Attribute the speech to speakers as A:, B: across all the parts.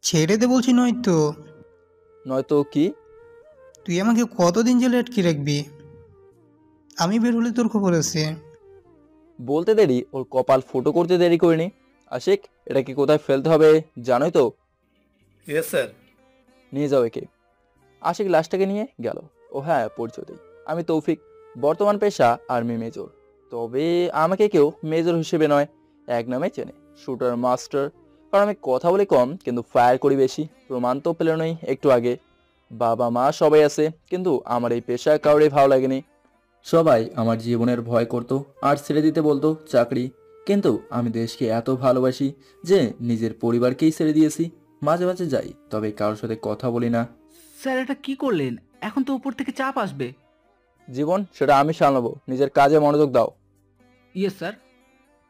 A: ছেড়ে দে বলছি, নয়তো
B: নয়তো কি?
A: তুই আমাকে কতদিন জেলে আটকে রাখবি? আমি বের হলে তোর খবর আছে।
B: বলতে দেরি ওর কপাল ফুটো করতে দেরি করিনি। আশিক, এটাকে কোথায় ফেলতে হবে জানোই তো?
C: Yes sir.
B: নিয়ে যাও একে। আশিক লাশটাকে নিয়ে গেল। ও হ্যাঁ, পরিচয় দিই, আমি তৌফিক, বর্তমান পেশা আর্মি মেজর। তবে আমাকে কেউ মেজর হিসেবে নয়, এক নামে চেনে, শুটার মাস্টার। কারণ আমি কথা বলি কম কিন্তু ফায়ার করি বেশি। প্রমাণ তো পেলেনই একটু আগে। বাবা মা সবাই আছে, কিন্তু আমার এই পেশা কাউরে ভালো লাগেনি। সবাই আমার জীবনের ভয় করত আর ছেড়ে দিতে বলতো চাকরি। কিন্তু আমি দেশকে এত ভালোবাসি যে নিজের পরিবারকেই ছেড়ে দিয়েছি। মাঝে মাঝে যাই, তবে কারোর সাথে কথা বলি না।
D: স্যার, এটা কি করলেন? এখন তো উপর থেকে চাপ আসবে।
B: জীবন, সেটা আমি সামলাবো, নিজের কাজে মনোযোগ দাও।
D: Yes sir.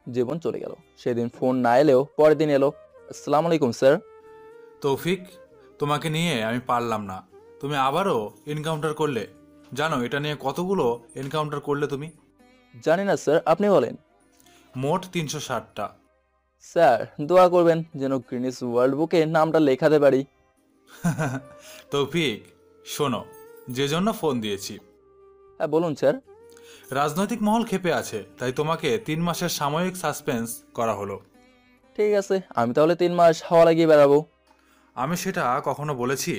B: জীবন চলে গেল। সেদিন ফোন না এলেও পরের দিন এলো। আসসালামু আলাইকুম স্যার।
C: তৌফিক, তোমাকে নিয়ে আমি পারলাম না। তুমি আবারও এনকাউন্টার করলে। জানো এটা নিয়ে কতগুলো এনকাউন্টার করলে তুমি?
B: জানি না স্যার, আপনি বলেন।
C: মোট 360টা।
B: স্যার, দোয়া করবেন যেন গ্রিনিস ওয়ার্ল্ড বুকে নামটা লেখাতে পারি।
C: তৌফিক, শোনো, যে জন্য ফোন দিয়েছি।
B: হ্যাঁ বলুন স্যার।
C: রাজনৈতিক মহল ক্ষেপে আছে, তাই তোমাকে 3 মাসের সাময়িক সাসপেন্স করা হলো।
B: ঠিক আছে, আমি তাহলে 3 মাস হাওয়া লাগিয়ে বেড়াবো।
C: আমি সেটা কখনো বলেছি?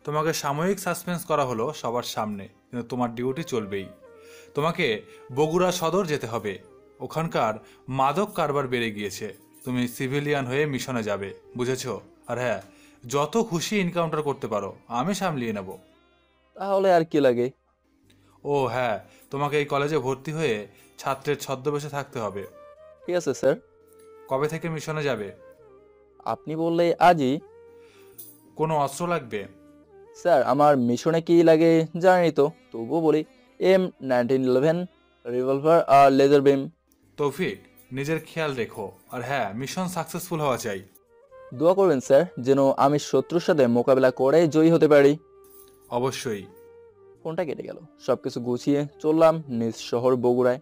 C: তোমাকে সাময়িক সাসপেন্স করা হলো সবার সামনে, কিন্তু তোমার ডিউটি চলবেই। তোমাকে বগুড়া সদর যেতে হবে। ওখানকার মাদক কারবার বেড়ে গিয়েছে। তুমি সিভিলিয়ান হয়ে মিশনে যাবে, বুঝেছো? আর হ্যাঁ, যত খুশি এনকাউন্টার করতে পারো, আমি সামলিয়ে নেব।
B: তাহলে আর কি লাগে।
C: ও হ্যাঁ, তোমাকে এই কলেজে ভর্তি হয়ে ছাত্রের ছদ্মবেশে থাকতে হবে।
B: ঠিক আছে স্যার।
C: কবে থেকে মিশনে যাবে?
B: আপনি বললে আজই।
C: কোনো অস্ত্র লাগবে?
B: স্যার, আমার মিশনে কি লাগে জানি তো, তবুও বলি। M1911, রিভলভার আর লেজার বিম।
C: তৌফিক, নিজের খেয়াল রেখো। আর হ্যাঁ, মিশন সাকসেসফুল হওয়া চাই।
B: দোয়া করবেন স্যার, যেন আমি শত্রুর সাথে মোকাবেলা করে জয়ী হতে পারি।
C: অবশ্যই।
B: ফোনটা কেটে গেল। সবকিছু গুছিয়ে চললাম নিজ শহর বগুড়ায়।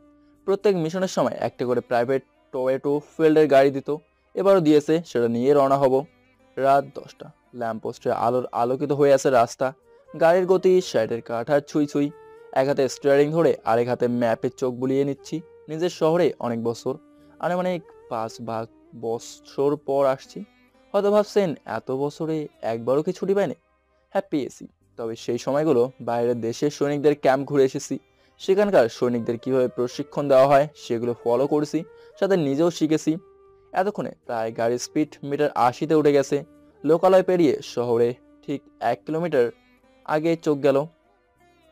B: প্রত্যেক মিশনের সময় একটা করে প্রাইভেট টয়েটো ফিল্ডের গাড়ি দিত। এবারও দিয়েছে, সেটা নিয়ে রওনা হব। রাত 10টা। ল্যাম্পপোস্টের আলোর আলোকিত হয়ে আছে রাস্তা। গাড়ির গতি 60-এর কাঁঠার ছুঁই ছুঁই। এক হাতে স্টিয়ারিং ধরে আরেক হাতে ম্যাপে চোখ বুলিয়ে নিচ্ছি। নিজের শহরে অনেক বছর, আনুমানিক 5 বছর পর আসছি। হয়তো ভাবছেন এত বছরে একবারও কি ছুটি পাইনি? হ্যাঁ পেয়েছি, তবে সেই সময়গুলো বাইরের দেশের সৈনিকদের ক্যাম্প ঘুরে এসেছি। সেখানকার সৈনিকদের কিভাবে প্রশিক্ষণ দেওয়া হয় সেগুলো ফলো করেছি, সাথে নিজেও শিখেছি। এতক্ষণে প্রায় গাড়ির স্পিড মিটার 80-তে উঠে গেছে। লোকালয় পেরিয়ে শহরে ঠিক 1 কিলোমিটার আগে চোখ গেল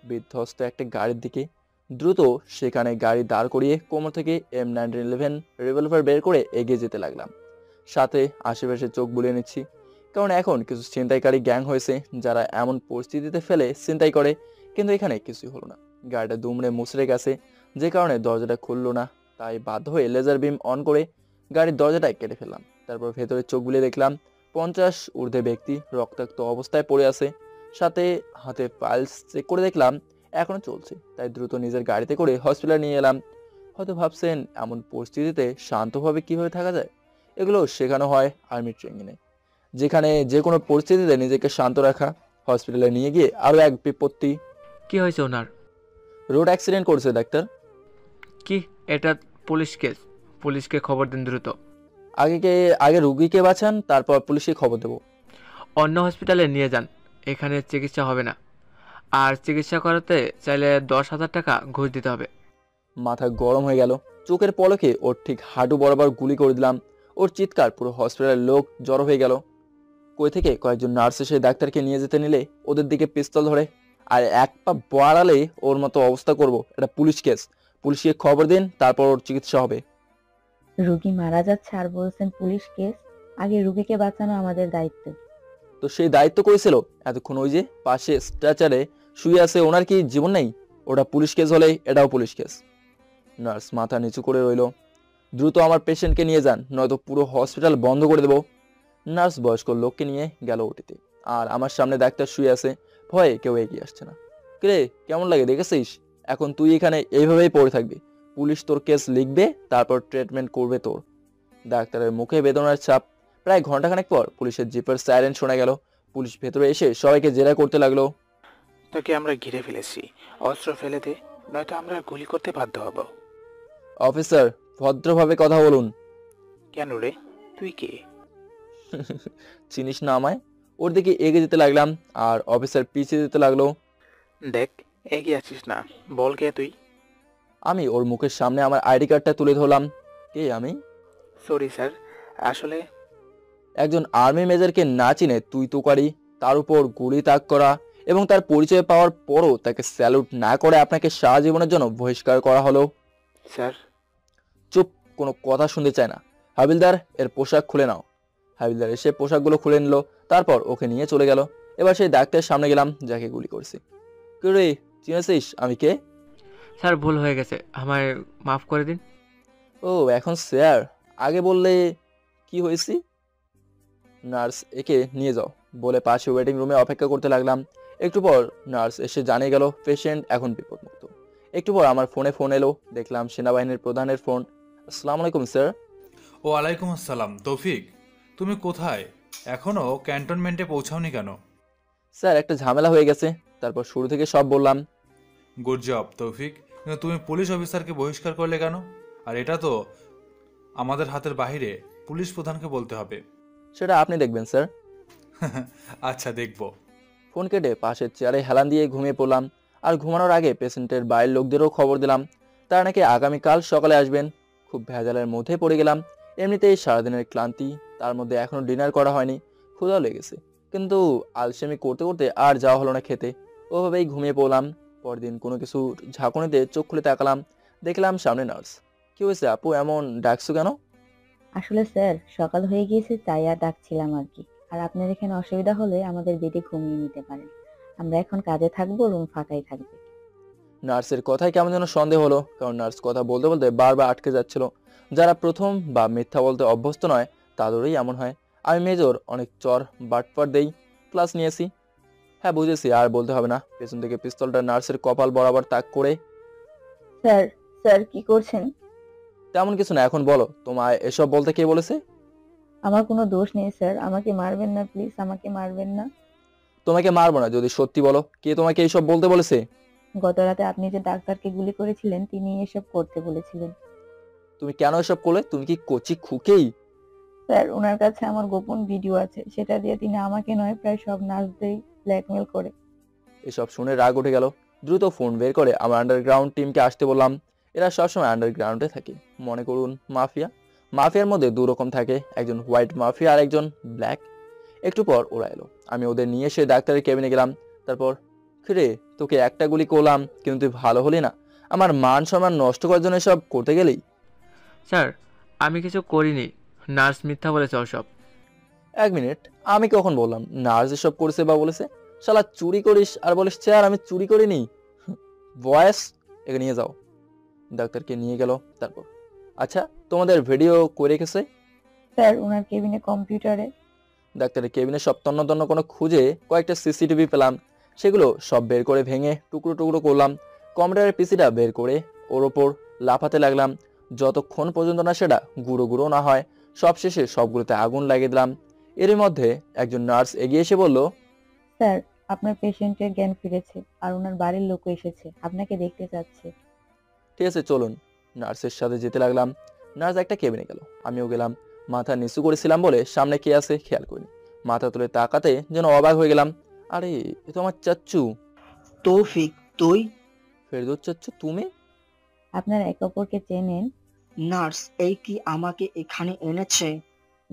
B: বিধ্বস্ত একটা গাড়ির দিকে। দ্রুত সেখানে গাড়ি দাঁড় করিয়ে কোমর থেকে M1911 রিভলভার বের করে এগিয়ে যেতে লাগলাম। সাথে আশেপাশে চোখ বুলিয়ে নিচ্ছি, কারণ এখন কিছু ছিনতাইকারী গ্যাং হয়েছে যারা এমন পরিস্থিতিতে ফেলে ছিনতাই করে। কিন্তু এখানে কিছুই হলো না। গাড়িটা দুমড়ে মুচড়ে গেছে, যে কারণে দরজাটা খুললো না। তাই বাধ্য হয়ে লেজার বিম অন করে গাড়ির দরজাটা কেটে ফেললাম। তারপর ভেতরে চোখ বুলিয়ে দেখলাম 50 ঊর্ধ্বে ব্যক্তি রক্তাক্ত অবস্থায় পড়ে আছে। সাথে হাতে পালস চেক করে দেখলাম এখনো চলছে। তাই দ্রুত নিজের গাড়িতে করে হসপিটালে নিয়ে এলাম। হয়তো ভাবছেন এমন পরিস্থিতিতে শান্তভাবে কিভাবে থাকা যায়। এগুলো শেখানো হয় আর্মি ট্রেনিংয়ে, যেখানে যে কোনো পরিস্থিতিতে নিজেকে শান্ত রাখা। হসপিটালে নিয়ে গিয়ে আরও এক বিপত্তি।
E: কি হয়েছে ওনার?
B: রোড অ্যাক্সিডেন্ট করছে ডাক্তার।
E: কি? এটা পুলিশ কেস, পুলিশকে খবর দিন দ্রুত।
B: আগে রুগীকে বাঁচান, তারপর পুলিশকে খবর দেবো।
E: অন্য হসপিটালে নিয়ে যান, এখানে চিকিৎসা হবে না। আর চিকিৎসা করাতে চাইলে 10,000 টাকা ঘুষ দিতে হবে।
B: মাথা গরম হয়ে গেল। চোখের পলকে ওর ঠিক হাঁটু বরাবর গুলি করে দিলাম। ওর চিৎকার পুরো হসপিটালের লোক জড়ো হয়ে গেল। কই থেকে কয়েকজন নার্স এসে ডাক্তারকে নিয়ে যেতে নিলে ওদের দিকে পিস্তল ধরে। আর এক পা বাড়ালে ওর মতো অবস্থা করব। এটা পুলিশ কেস, পুলিশকে খবর দিন, তারপর ওর চিকিৎসা হবে।
F: রোগী মারা যাচ্ছে আর বলছেন পুলিশ কেস? আগে রোগীকে বাঁচানো আমাদের দায়িত্ব।
B: তো সেই দায়িত্ব করেছিল এতক্ষণ ওই যে পাশে স্ট্রেচারে শুয়ে আছে, ওনার কি জীবন নেই? ওটা পুলিশ কেস হলে এটাও পুলিশ কেস। নার্স মাথা নিচু করে রইল। দ্রুত আমার পেশেন্টকে নিয়ে যান, নয়তো পুরো হসপিটাল বন্ধ করে দেবো। নার্স বয়স্ক লোককে নিয়ে গেল ওটিতে। আর আমার সামনে ডাক্তার শুয়ে আছে। ভয়ে কেউ এগিয়ে আসছে না। কিরে, কেমন লাগে দেখেছিস? এখন তুই এখানে এইভাবেই পড়ে থাকবি। পুলিশ তোর কেস লিখবে, তারপর ট্রিটমেন্ট করবে তোর। ডাক্তারের মুখে বেদনার ছাপ। প্রায় ঘন্টাখানেক পর পুলিশের জিপের সাইরেন শোনা গেল। পুলিশ ভেতরে এসে সবাইকে জেরা করতে লাগলো।
G: তোকে আমরা ঘিরে ফেলেছি, অস্ত্র ফেলে দে, নয়তো আমরা গুলি করতে বাধ্য হব।
B: অফিসার, ভদ্রভাবে কথা বলুন।
G: কেন রে, তুই কে?
B: চিনিস না আমায়? ওর দিকে এগিয়ে যেতে লাগলাম আর অফিসার পিছিয়ে যেতে লাগলো।
G: দেখ, এগিয়ে আছিস না, বল কে তুই?
B: আমি ওর মুখের সামনে আমার আইডি কার্ডটা তুলে ধরলাম। কে আমি?
G: সরি স্যার, আসলে
B: একজন আর্মি মেজরকে না চিনে তুই তোকারি, তার উপর গুলি তাক করা এবং তার পরিচয় পাওয়ার পরও তাকে স্যালুট না করে আপনাকে সারা জীবনের জন্য বহিষ্কার করা হলো।
G: স্যার,
B: চুপ, কোনো কথা শুনতে চায় না। হাবিলদার, এর পোশাক খুলে নাও। হাবিলদার এসে পোশাকগুলো খুলে নিল, তারপর ওকে নিয়ে চলে গেল। এবার সেই ডাক্তারের সামনে গেলাম যাকে গুলি করছি। কে রে, চিনেছিস আমি কে?
E: স্যার ভুল হয়ে গেছে, আমায় মাফ করে দিন।
B: ও এখন স্যার, আগে বললে কি হয়েছি? নার্স, একে নিয়ে যাও বলে পাশে ওয়েটিং রুমে অপেক্ষা করতে লাগলাম। একটু পর নার্স এসে জানিয়ে গেল পেশেন্ট এখন বিপদমুক্ত। একটু পর আমার ফোন এলো, দেখলাম সেনাবাহিনীর প্রধানের ফোন। আসসালামু আলাইকুম স্যার।
C: ওয়ালাইকুম আসসালাম। তৌফিক, তুমি কোথায়? এখনো ক্যান্টনমেন্টে পৌঁছাওনি কেন?
B: স্যার, একটা ঝামেলা হয়ে গেছে। তারপর শুরু থেকে সব বললাম।
C: গুড জব তৌফিক, কিন্তু তুমি পুলিশ অফিসারকে বহিষ্কার করলে কেন? আর এটা তো আমাদের হাতের বাইরে, পুলিশ প্রধানকে বলতে হবে।
B: সেটা আপনি দেখবেন স্যার।
C: আচ্ছা, দেখবো।
B: ফোন কেটে পাশের চেয়ারে হেলান দিয়ে ঘুমিয়ে পড়লাম। আর ঘুমানোর আগে পেশেন্টের বাইরের লোকদেরও খবর দিলাম, তারা নাকি আগামীকাল সকালে আসবেন। খুব ভেজালের মধ্যে পড়ে গেলাম। এমনিতেই সারাদিনের ক্লান্তি, তার মধ্যে এখনো ডিনার করা হয়নি, ক্ষুধাও লেগেছে, কিন্তু আলসেমি করতে করতে আর যাওয়া হলো না খেতে। ওভাবেই ঘুমিয়ে পড়লাম। পরদিন কোনো কিছু ঝাঁকুনিতে চোখ খুলে তাকালাম, দেখলাম সামনে নার্স। কি হয়েছে আপু, এমন ডাকছো কেন?
F: আসলে স্যার, সকাল হয়ে গিয়েছে তাই আর ডাকছিলাম আর কি। আর আপনার এখানে অসুবিধা হলে আমাদের বেডে ঘুমিয়ে নিতে পারেন। আমরা এখন কাজে থাকবো, রুম ফাঁকাই থাকবে।
B: নার্সের কথায় কেমন যেন সন্দেহ হলো, কারণ নার্স কথা বলতে বলতে বারবার আটকে যাচ্ছিল। যারা প্রথম বা মিথ্যা বলতে অভ্যস্ত নয় তাদেরই এমন হয়। আমি মেজর, অনেক চর বাটপার দেই, ক্লাস নিয়েছি। হ্যাঁ বুঝেছি, আর বলতে হবে না। পেছন থেকে পিস্তলটা নার্সের কপাল বরাবর তাক করে।
F: স্যার, স্যার কি করছেন?
B: তেমন কিছু না, এখন বলো তোমায় এসব বলতে কে বলেছে?
F: আমার কোনো দোষ নেই স্যার, আমাকে মারবেন না প্লিজ, আমাকে মারবেন না।
B: তোমাকে মারবো না যদি সত্যি বলো। কে তোমাকে এইসব বলতে বলেছে?
F: গত রাতে আপনি যে ডাক্তারকে গুলি করেছিলেন তিনি এসব করতে বলেছিলেন।
B: তুমি কেন এসব করলে? তুমি কি কচি খুকেই?
F: স্যার, ওনার কাছে আমার গোপন ভিডিও আছে, সেটা দিয়ে তিনি আমাকে নয় প্রায় সব নার্সদের ব্ল্যাকমেল করে।
B: এসব শুনে রাগ উঠে গেল। দ্রুত ফোন বের করে আমার আন্ডারগ্রাউন্ড টিমকে আসতে বললাম। এরা সবসময় আন্ডারগ্রাউন্ডে থাকে, মনে করুন মাফিয়া। মাফিয়ার মধ্যে দু রকম থাকে, একজন হোয়াইট মাফিয়া আর একজন ব্ল্যাক। একটু পর ওরা এলো, আমি ওদের নিয়ে এসে ডাক্তারের কেবিনে গেলাম। তারপর, রে তোকে একটা গুলি করলাম কিন্তু তুই ভালো হলি না, আমার মান সম্মান নষ্ট করার জন্য এসব করতে গেলেই।
E: স্যার, আমি কিছু করিনি, নার্স মিথ্যা বলেছে ওসব।
B: এক মিনিট, আমি কখন বললাম নার্স এসব করেছে বা বলেছে? শালা চুরি করিস আর বলিস স্যার আমি চুরি করিনি। ভয়েস, একে নিয়ে যাও। ডাক্তারকে নিয়ে গেল। তারপর, আচ্ছা তোমাদের ভিডিও করে রেখেছে?
F: স্যার, ওনার কেবিনে কম্পিউটারে।
B: ডাক্তারের কেবিনে সব তন্ন তন্ন কোনো খুঁজে কয়েকটা সিসিটিভি পেলাম, সেগুলো সব বের করে ভেঙে টুকরো টুকরো করলাম। কম্পিউটারের পিসিটা বের করে ওর ওপর লাফাতে লাগলাম, যতক্ষণ পর্যন্ত না সেটা গুঁড়ো গুঁড়ো না হয়। সব শেষে সবগুলোতে আগুন লাগিয়ে দিলাম। এরই মধ্যে একজন নার্স এগিয়ে এসে বলল,
F: স্যার, আপনার পেশেন্টের জ্ঞান ফিরেছে আর ওনার বাড়ির লোকও এসেছে, আপনাকে দেখতে চাচ্ছে।
B: ঠিক আছে চলুন। নার্সের সাথে যেতে লাগলাম। নার্স একটা কেবিনে গেল, আমিও গেলাম। মাথা নিচু করেছিলাম বলে সামনে কে আছে খেয়াল করিনি। মাথা তুলে তাকাতে যেন অবাক হয়ে গেলাম। আরে এ তো আমার চাচ্চু।
H: তৌফিক, তুই?
B: ফেরদৌস চাচ্চু, তুমি?
F: আপনারা একে অপরকে চেনেন?
H: নার্স এই কি আমাকে এখানে এনেছে?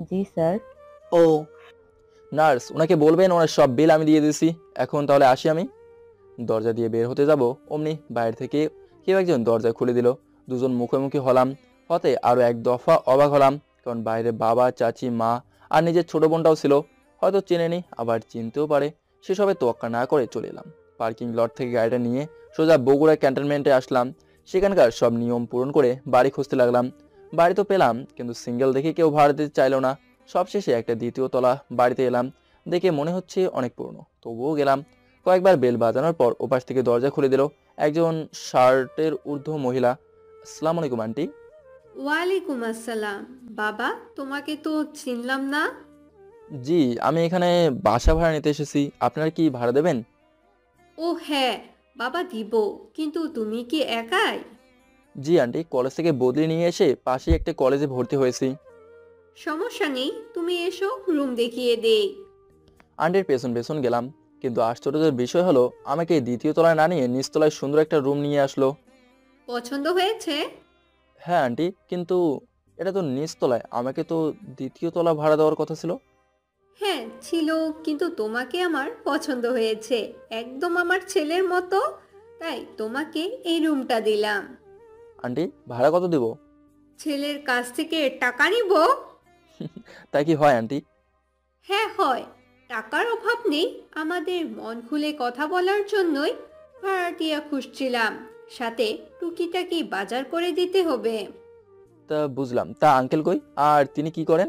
F: জি স্যার।
H: ও,
B: নার্স, ওনাকে বলবেন ওনার সব বিল আমি দিয়ে দিয়েছি। এখন তাহলে আসি আমি। দরজা দিয়ে বের হতে যাব, অমনি বাইরে থেকে কেউ একজন দরজা খুলে দিল। দুজন মুখোমুখি হলাম, হতে আরো এক দফা অবাক হলাম, কারণ বাইরে বাবা, চাচি, মা আর নিজের ছোট বোনটাও ছিল। হয়তো চেনেনি, আবার চিনতেও পারে। সেসবে তোয়াক্কা না করে চলে এলাম। পার্কিং লট থেকে গাড়িটা নিয়ে সোজা বগুড়া ক্যান্টনমেন্টে আসলাম। সেখানকার সব নিয়ম পূরণ করে বাড়ি খুঁজতে লাগলাম। বাড়ি তো পেলাম, কিন্তু সিঙ্গেল দেখে কেউ ভাড়া দিতে চাইলো না। সবশেষে একটা দ্বিতীয় তলা বাড়িতে এলাম। দেখে মনে হচ্ছে অনেক পুরনো, তবুও গেলাম। কয়েকবার বেল বাজানোর পর ওপাশ থেকে দরজা খুলে দিল একজন শার্টের ঊর্ধ্ব মহিলা। আসসালামু আলাইকুম আন্টি।
I: ওয়ালাইকুম আসসালাম। বাবা, তোমাকে তো চিনলাম না।
B: জি, আমি এখানে বাসা ভাড়া নিতে এসেছি। আপনারা কি ভাড়া দেবেন?
I: ও হ্যাঁ, বাবা দিব। কিন্তু তুমি কি একাই?
B: জি আন্টি, কলেজ থেকে বদলি নিয়ে এসে পাশেই একটা কলেজে ভর্তি হয়েছি।
I: সমস্যা নেই, তুমি এসো, রুম দেখিয়ে দেই।
B: আন্টির পেছন পেছন গেলাম, কিন্তু আশ্চর্যের বিষয় হলো আমাকে দ্বিতীয় তলায় না নিয়ে নিচতলায় সুন্দর একটা রুম নিয়ে আসলো।
I: পছন্দ হয়েছে?
B: হ্যাঁ আন্টি, কিন্তু এটা তো নিচতলায়, আমাকে তো দ্বিতীয় তলা ভাড়া দেওয়ার কথা ছিল।
I: হ্যাঁ ছিল, কিন্তু তোমাকে আমার পছন্দ হয়েছে, একদম আমার ছেলের মতো। তাই তোমাকে এই রুমটা দিলাম।
B: আন্টি, ভাড়া কত দেব?
I: ছেলের কাছ থেকে টাকা নিব?
B: তাই কি হয় আন্টি?
I: হ্যাঁ হয়। টাকার অভাব নেই, আমাদের মন খুলে কথা বলার জন্যই ভাড়াটিয়া খুঁজছিলাম। সাথে টুকিটাকি বাজার করে দিতে হবে।
B: তা বুঝলাম, তা আঙ্কেল কই, আর তিনি কি করেন?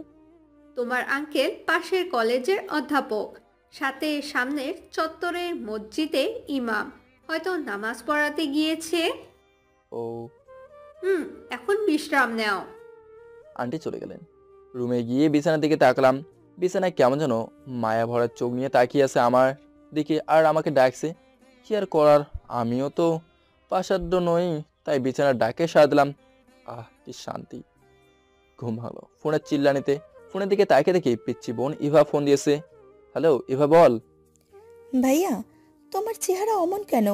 I: তোমার আঙ্কেল পাশের কলেজের অধ্যাপক, সাথে সামনের চত্বরের মসজিদে ইমাম। হয়তো নামাজ পড়াতে গিয়েছে।
B: ও।
I: এখন বিশ্রাম নাও।
B: আন্টি চলে গেলেন। রুমে গিয়ে বিছানার দিকে তাকালাম। বিছানায় কেমন যেন মায়া ভরা চোখ নিয়ে তাকিয়ে আছে আমার দিকে, আর আমাকে ডাকছে। কি আর করার, আমিও তো পাষাঢ্য নই, তাই বিছানার ডাকে সাড়া দিলাম। আহ, কি শান্তি। ঘুম ভালো ফোনের চিল্লানিতে। ফোনের দিকে তাকিয়ে দেখি পিচ্চি বোন ইভা ফোন দিয়েছে। হ্যালো ইভা, বল।
J: ভাইয়া, তোমার চেহারা অমন কেন?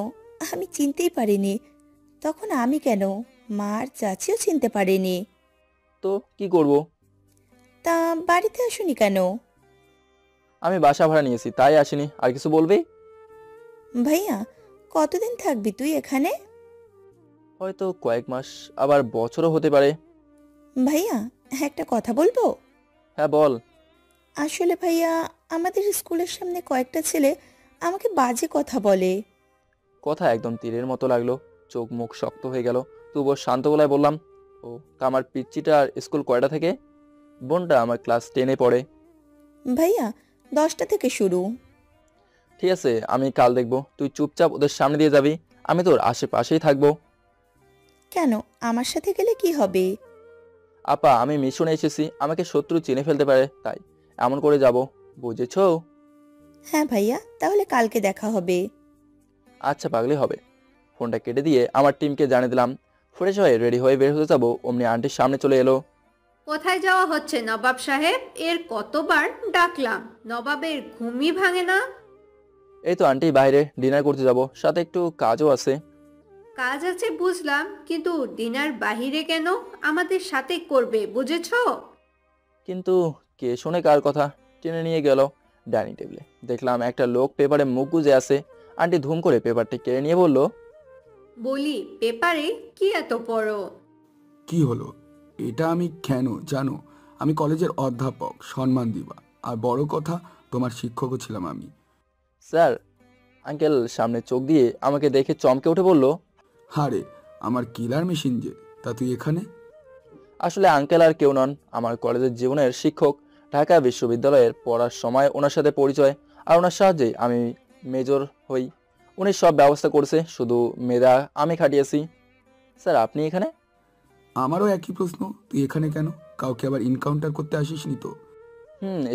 J: আমি চিনতেই পারিনি। তখন আমি কেন, মা আর চাচিও চিনতে পারেনি।
B: তো কি করব?
J: তা বাড়িতে আসুনি কেন?
B: আমি বাসা ভাড়া নিয়েছি, তাই আসিনি। আর কিছু বলবি?
J: ভাইয়া, কতদিন থাকবি তুই এখানে?
B: হয়তো কয়েক মাস, আবার বছরও হতে পারে।
J: ভাইয়া, একটা কথা বলবো?
B: হ্যাঁ বল।
J: আসলে ভাইয়া, আমাদের স্কুলের সামনে কয়েকটা ছেলে আমাকে বাজে কথা বলে।
B: কথা একদম তীরের মতো লাগলো। চোখ মুখ শক্ত হয়ে গেল। তবুও শান্ত গলায় বললাম, ও তা আমার পিচ্চিটার স্কুল কয়টা থেকে? বোনটা আমার ক্লাস 10-এ পড়ে।
J: ভাইয়া, 10টা থেকে শুরু।
B: ঠিক আছে, আমি কাল দেখব। তুই চুপচাপ ওদের সামনে দিয়ে যাবি, আমি তোর আশেপাশেই থাকবো।
J: কেন, আমার সাথে গেলে কি হবে?
B: আপা, আমি মিশনে এসেছি, আমাকে শত্রু চিনে ফেলতে পারে, তাই এমন করে যাব, বুঝেছো?
J: হ্যাঁ ভাইয়া, তাহলে কালকে দেখা হবে।
B: আচ্ছা, পাগলি হবে। ফোনটা কেটে দিয়ে আমার টিমকে জানিয়ে দিলাম। ফ্রেশ হয়ে রেডি হয়ে বের হতে যাবো, অমনি আন্টির সামনে চলে এলো।
I: কোথায় যাওয়া হচ্ছে নবাব সাহেব? এর কতবার ডাকলাম, নবাবের ঘুমই ভাঙে না।
B: এই তো আন্টি, বাইরে ডিনার করতে যাব, সাথে একটু কাজও আছে।
I: কাজ আছে বুঝলাম, কিন্তু ডিনার বাহিরে কেন? আমাদের সাথে করবে, বুঝেছো?
B: কিন্তু কে শোনে কার কথা? টেনে নিয়ে গেল ডাইনিং টেবিলে। দেখলাম একটা লোক পেপারে মুখ গুজে আছে। আন্টি ধুম করে পেপারটি কেড়ে নিয়ে বলল,
I: বলি, পেপারে কি এত পড়ো?
K: কি হলো? এটা আমি কেন জানো? আমি কলেজের অধ্যাপক, সম্মান দিবা। আর বড় কথা, তোমার শিক্ষকও ছিলাম আমি।
B: স্যার। আঙ্কেল সামনে চোখ দিয়ে আমাকে দেখে চমকে উঠে বলল,
K: হারে, আমার কিলার মেশিন যে, তা তুই এখানে?
B: আসলে আঙ্কেল আর কেউ নন, আমার কলেজের জীবনের শিক্ষক। ঢাকা বিশ্ববিদ্যালয়ের পড়ার সময় ওনার সাথে পরিচয়, আর ওনার সাহায্যেই আমি মেজর হই। উনি সব ব্যবস্থা করছে, শুধু মেধা আমি খাটিয়েছি। স্যার, আপনি এখানে?
K: আমারও একই প্রশ্ন, তুই এখানে কেন? কাউকে আবার ইনকাউন্টার করতে আসিসনি তো?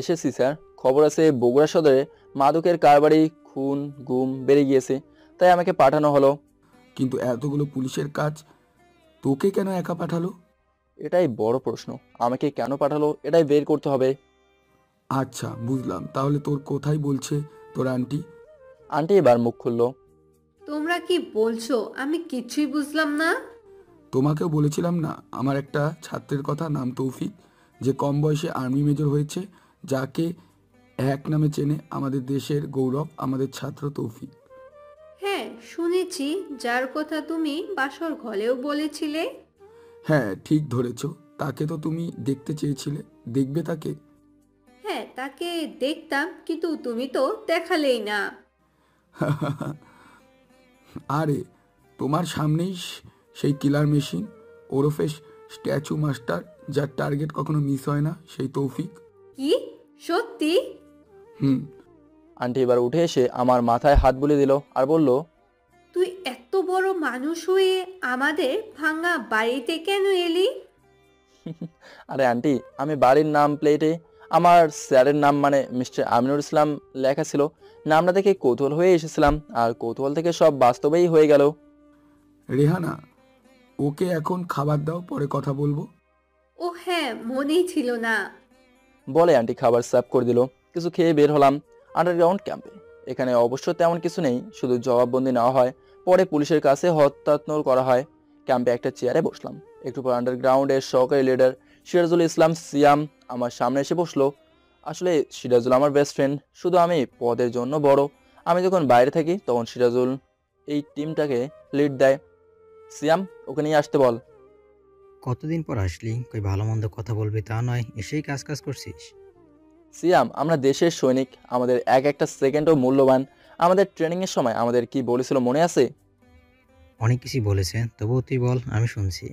B: এসেছি স্যার। খবর আছে বগুড়া সদরে মাদকের কারবারি, খুন গুম বেড়ে গিয়েছে, তাই আমাকে পাঠানো হলো।
K: কিন্তু এতগুলো পুলিশের কাজ তোকে কেন একা পাঠালো?
B: এটাই বড় প্রশ্ন, আমাকে কেন পাঠালো এটাই বের করতে হবে।
K: আচ্ছা, বুঝলাম। তাহলে তোর কোথায় বলছে তোর আন্টি?
B: আন্টি এবার মুখ খুললো।
I: তোমরা কি বলছো? আমি কিছুই বুঝলাম না।
K: তোমাকেও বলেছিলাম না আমার একটা ছাত্রের কথা, নাম তৌফিক, যে কম বয়সে আর্মি মেজর হয়েছে, যাকে এক নামে চেনে আমাদের দেশের গৌরব, আমাদের ছাত্র তৌফিক।
I: হ্যাঁ শুনেছি, যার কথা তুমি বাসর ঘরেও বলেছিলে।
K: হ্যাঁ, ঠিক ধরেছ। তাকে তো তুমি দেখতে চেয়েছিলে, দেখবে তাকে?
I: হ্যাঁ তাকে দেখতাম, কিন্তু তুমি তো দেখালেই না।
K: আরে, তোমার সামনেই সেই কিলার মেশিন, ওরফে স্ট্যাচু মাস্টার, যার টার্গেট কখনো মিস হয় না, সেই তৌফিক।
I: কি সত্যি?
K: হুম।
B: আন্টি এবার উঠে এসে আমার মাথায় হাত বুলিয়ে দিল আর বলল,
I: তুই এত বড় মানুষ হয়ে আমাদের ভাঙা বাড়িতে কেন এলি?
B: আরে আন্টি, আমি বাড়ির নাম প্লেটে আমার স্যারের নাম মানে মিস্টার আমিনুল ইসলাম লেখা ছিল। নামটা দেখে কৌতূহল হয়ে এসেছিলাম, আর কৌতূহল থেকে সব বাস্তবেই হয়ে গেল।
K: রেহানা, ওকে এখন খাবার দাও, পরে কথা বলবো।
I: ও হ্যাঁ, মনেই ছিল না।
B: বলে আন্টি খাবার সার্ভ করে দিল। কিছু খেয়ে বের হলাম আন্ডারগ্রাউন্ড ক্যাম্পে। এখানে অবশ্য তেমন কিছু নেই, শুধু জবাববন্দি নেওয়া হয়, পরে পুলিশের কাছে হত্যায়ত্ন করা হয়। ক্যাম্পে একটা চেয়ারে বসলাম। একটু পর আন্ডারগ্রাউন্ডের সহকারী লিডার সিরাজুল ইসলাম সিয়াম আমার সামনে এসে বসলো। আসলে সিরাজুল আমার বেস্ট ফ্রেন্ড, শুধু আমি পদের জন্য বড়। আমি যখন বাইরে থাকি তখন সিরাজুল এই টিমটাকে লিড দেয়। সিয়াম, ওকে নিয়ে আসতে বল।
L: কতদিন পর আসলি? কই ভালো মন্দ কথা বলবি তা নয়, এসেই কাজ করছিস।
B: সিয়াম, আমরা দেশের সৈনিক, আমাদের এক একটা সেকেন্ডও মূল্যবান। আমাদের ট্রেনিংয়ের সময় আমাদের কি বলেছিল মনে আছে?
L: অনেক কিছুই বলেছে, তবুও তুই বল, আমি শুনছি।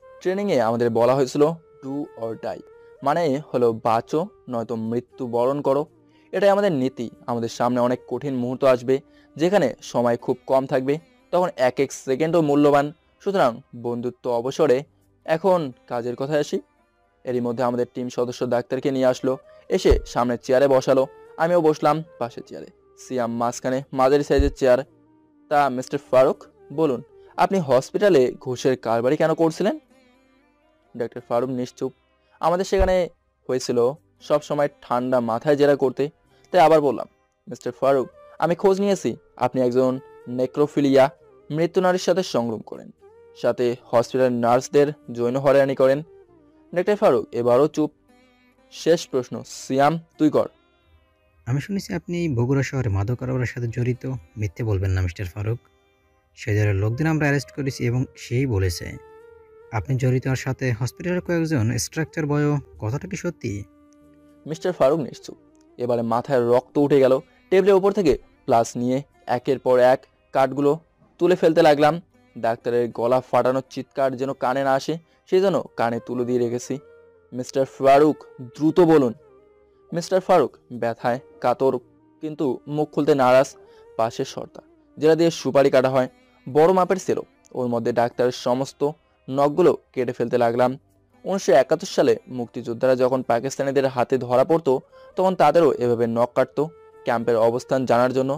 B: ট্রেনিংয়ে আমাদের বলা হয়েছিল ডু অর ডাই, মানে হলো বাঁচো নয়তো মৃত্যু বরণ করো। এটাই আমাদের নীতি। আমাদের সামনে অনেক কঠিন মুহূর্ত আসবে, যেখানে সময় খুব কম থাকবে, তখন এক এক সেকেন্ডও মূল্যবান। সুতরাং বন্ধুত্ব অবসরে এখন কাজের কথায় আসি। এরই মধ্যে আমাদের টিম সদস্য ডাক্তারকে নিয়ে আসলো, এসে সামনের চেয়ারে বসালো। আমিও বসলাম পাশের চেয়ারে, সিয়াম মাঝখানে মাঝারি সাইজের চেয়ার। তা মিস্টার ফারুক, বলুন আপনি হসপিটালে ঘুষের কারবারি কেন করছিলেন? ডক্টর ফারুক নিশ্চুপ। আমাদের সেখানে হয়েছিল সব সময় ঠান্ডা মাথায় জেরা করতে, তাই আবার বললাম, মিস্টার ফারুক, আমি খোঁজ নিয়েছি আপনি একজন নেক্রোফিলিয়া, মৃত্যু নারীর সাথে সংগ্রাম করেন, সাথে হসপিটাল নার্সদের যৌন হয়রানি করেন। ডক্টর ফারুক এবারও চুপ। শেষ প্রশ্ন, সিয়াম তুই কর।
L: আমি শুনেছি আপনি বগুড়া শহরে মাদক কারবারের সাথে জড়িত। মিথ্যে বলবেন না মিস্টার ফারুক। সে জায়গার লোকদের আমরা অ্যারেস্ট করেছি এবং সেই বলেছে আপনি জড়িত। আর সাথে হসপিটালের কয়েকজন স্ট্রাকচার বয়ও। কথাটা কি সত্যি?
B: মিস্টার ফারুক নিশ্চুপ। এবারে মাথায় রক্ত উঠে গেল। টেবিলের উপর থেকে প্লাস নিয়ে একের পর এক কার্ডগুলো তুলে ফেলতে লাগলাম। ডাক্তারের গলা ফাটানোর চিৎকার যেন কানে না আসে, সেই জন্য কানে তুলে দিয়ে রেখেছি। মিস্টার ফারুক দ্রুত বলুন। মিস্টার ফারুক ব্যথায় কাতর, কিন্তু মুখ খুলতে নারাজ। পাশের সর্দার, যেটা দিয়ে সুপারি কাটা হয়, বড় মাপের ছিল, ওর মধ্যে ডাক্তারের সমস্ত নখগুলো কেটে ফেলতে লাগলাম। 1971 সালে মুক্তিযোদ্ধারা যখন পাকিস্তানিদের হাতে ধরা পড়তো, তখন তাদেরও এভাবে নখ কাটতো ক্যাম্পের অবস্থান জানার জন্য।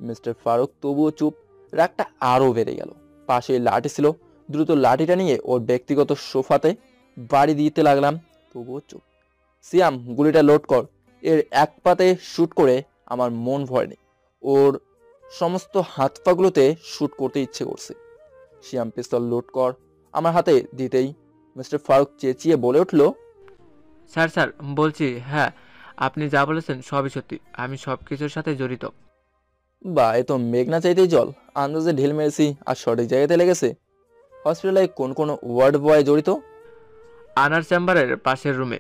B: মিস্টার ফারুক তবুও চুপ। রাগটা আরও বেড়ে গেল। পাশে লাঠি ছিল, দ্রুত লাঠিটা নিয়ে ওর ব্যক্তিগত সোফাতে বাড়ি দিতে লাগলাম, তবুও চুপ। সিয়াম, গুলিটা লোড কর। এর এক পাতে শ্যুট করে আমার মন ভরেনি, ওর সমস্ত হাত পাগুলোতে শ্যুট করতে ইচ্ছে করছে। সিয়াম, পিস্তল লোড কর। আমার হাতে দিতেই মিস্টার ফারুক চেঁচিয়ে বলে উঠল,
E: স্যার স্যার বলছি, হ্যাঁ আপনি যা বলেছেন সবই সত্যি, আমি সব কিছুর সাথে জড়িত।
B: বা এ তো মেঘনা চাইতেই জল। আন্দাজে ঢিল মেরেছি আর সঠিক জায়গাতে লেগেছে। হসপিটালে কোন কোন ওয়ার্ড বয় জড়িত?
E: আনার চেম্বারের পাশের রুমে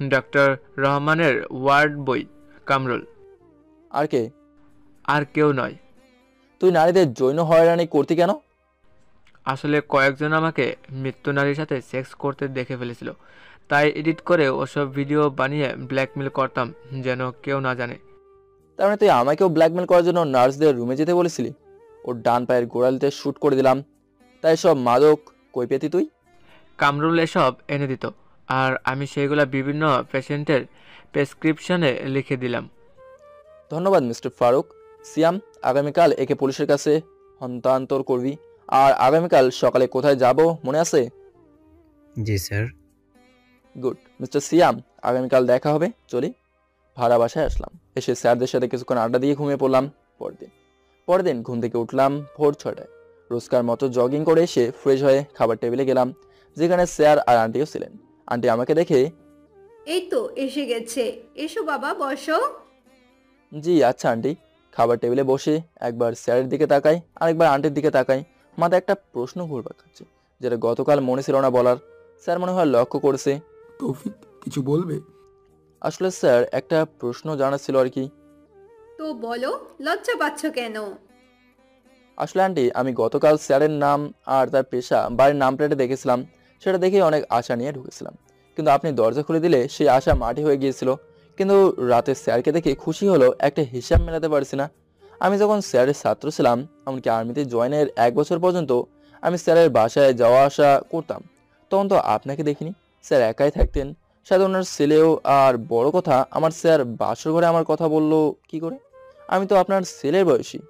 E: ডক্টর রহমানের ওয়ার্ড বই কামরুল।
B: আর কে?
E: আর কেউ নয়।
B: তুই নারীদের যৌন হয়রানি করতি কেন?
E: আসলে কয়েকজন আমাকে মৃত্যু নারীর সাথে সেক্স করতে দেখে ফেলেছিল, তাই এডিট করে ওসব ভিডিও বানিয়ে ব্ল্যাকমেল করতাম যেন কেউ না জানে।
B: তার মানে তুই আমাকেও ব্ল্যাকমেল করার জন্য নার্সদের রুমে যেতে বলেছিলি? ওর ডান পায়ের গোড়ালিতে শ্যুট করে দিলাম, তাই সব মাদক কই পেতি তুই?
E: কামরুল এসব এনে দিত, আর আমি সেগুলো বিভিন্ন পেশেন্টের প্রেসক্রিপশনে লিখে দিলাম।
B: ধন্যবাদ মিস্টার ফারুক। সিয়াম, আগামীকাল একে পুলিশের কাছে হস্তান্তর করবি। আর আগামীকাল সকালে কোথায় যাব মনে আছে?
L: জি স্যার।
B: গুড। মিস্টার সিয়াম, আগামীকাল দেখা হবে, চলি। ভাড়া বাসায় আসলাম। এসে স্যারদের সাথে কিছুক্ষণ আড্ডা দিয়ে ঘুমিয়ে পড়লাম। পরের দিন ঘুম থেকে উঠলাম ভোর 6টায়। রোজকার মতো জগিং করে এসে ফ্রেশ হয়ে খাবার টেবিলে গেলাম, যেখানে স্যার আর আন্টিও ছিলেন। আন্টি আমাকে দেখে,
I: এই তো এসে গেছে, এসো বাবা বসো।
B: জি আচ্ছা আন্টি। খাবার টেবিলে বসে একবার স্যারের দিকে তাকাই, আরেকবার আন্টির দিকে তাকাই। মাথায় একটা প্রশ্ন ঘুরপাক খাচ্ছে, যেটা গতকাল মনে ছিল না বলার। স্যার মনে হয় লক্ষ্য করেছে।
K: তৌফিক, কিছু বলবে?
B: আসলে স্যার একটা প্রশ্ন জানার ছিল আর কি।
I: তো বলো, লজ্জা পাচ্ছ কেন?
B: আসলে আন্টি, আমি গতকাল স্যারের নাম আর তার পেশা বাড়ির নাম প্লেটে দেখেছিলাম, সেটা দেখে অনেক আশা নিয়ে ঢুকেছিলাম, কিন্তু আপনি দরজা খুলে দিলে সেই আশা মাটি হয়ে গিয়েছিল। কিন্তু রাতে স্যারকে দেখে খুশি হলো, একটা হিসাব মেলাতে পারছি না। আমি যখন স্যারের ছাত্র ছিলাম, এমনকি আর্মিতে জয়েনের 1 বছর পর্যন্ত আমি স্যারের বাসায় যাওয়া আসা করতাম, তখন তো আপনাকে দেখিনি। স্যার একাই থাকতেন, সাথে ওনার ছেলেও। আর বড় কথা, আমার স্যার বাসর ঘরে আমার কথা বললো কি করে? আমি তো আপনার ছেলের বয়সী।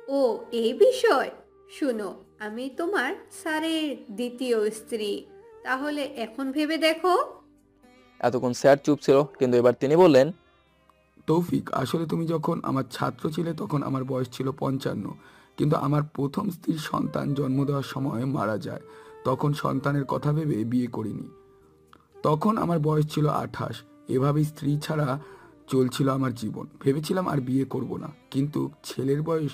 I: ও এই বিষয়, শুনো, আমি তোমার স্যারের দ্বিতীয় স্ত্রী। তাহলে এখন ভেবে দেখো।
B: এতক্ষণ স্যার চুপ ছিল, কিন্তু এবার তিনি বললেন,
K: তৌফিক, আসলে তুমি যখন আমার ছাত্র ছিলে তখন আমার বয়স ছিল 55, কিন্তু আমার প্রথম স্ত্রীর সন্তান জন্ম দেওয়ার সময় মারা যায়। তখন সন্তানের কথা ভেবে বিয়ে করিনি। তখন আমার বয়স ছিল 28। এভাবেই স্ত্রী ছাড়া চলছিল আমার জীবন। ভেবেছিলাম আর বিয়ে করব না, কিন্তু ছেলের বয়স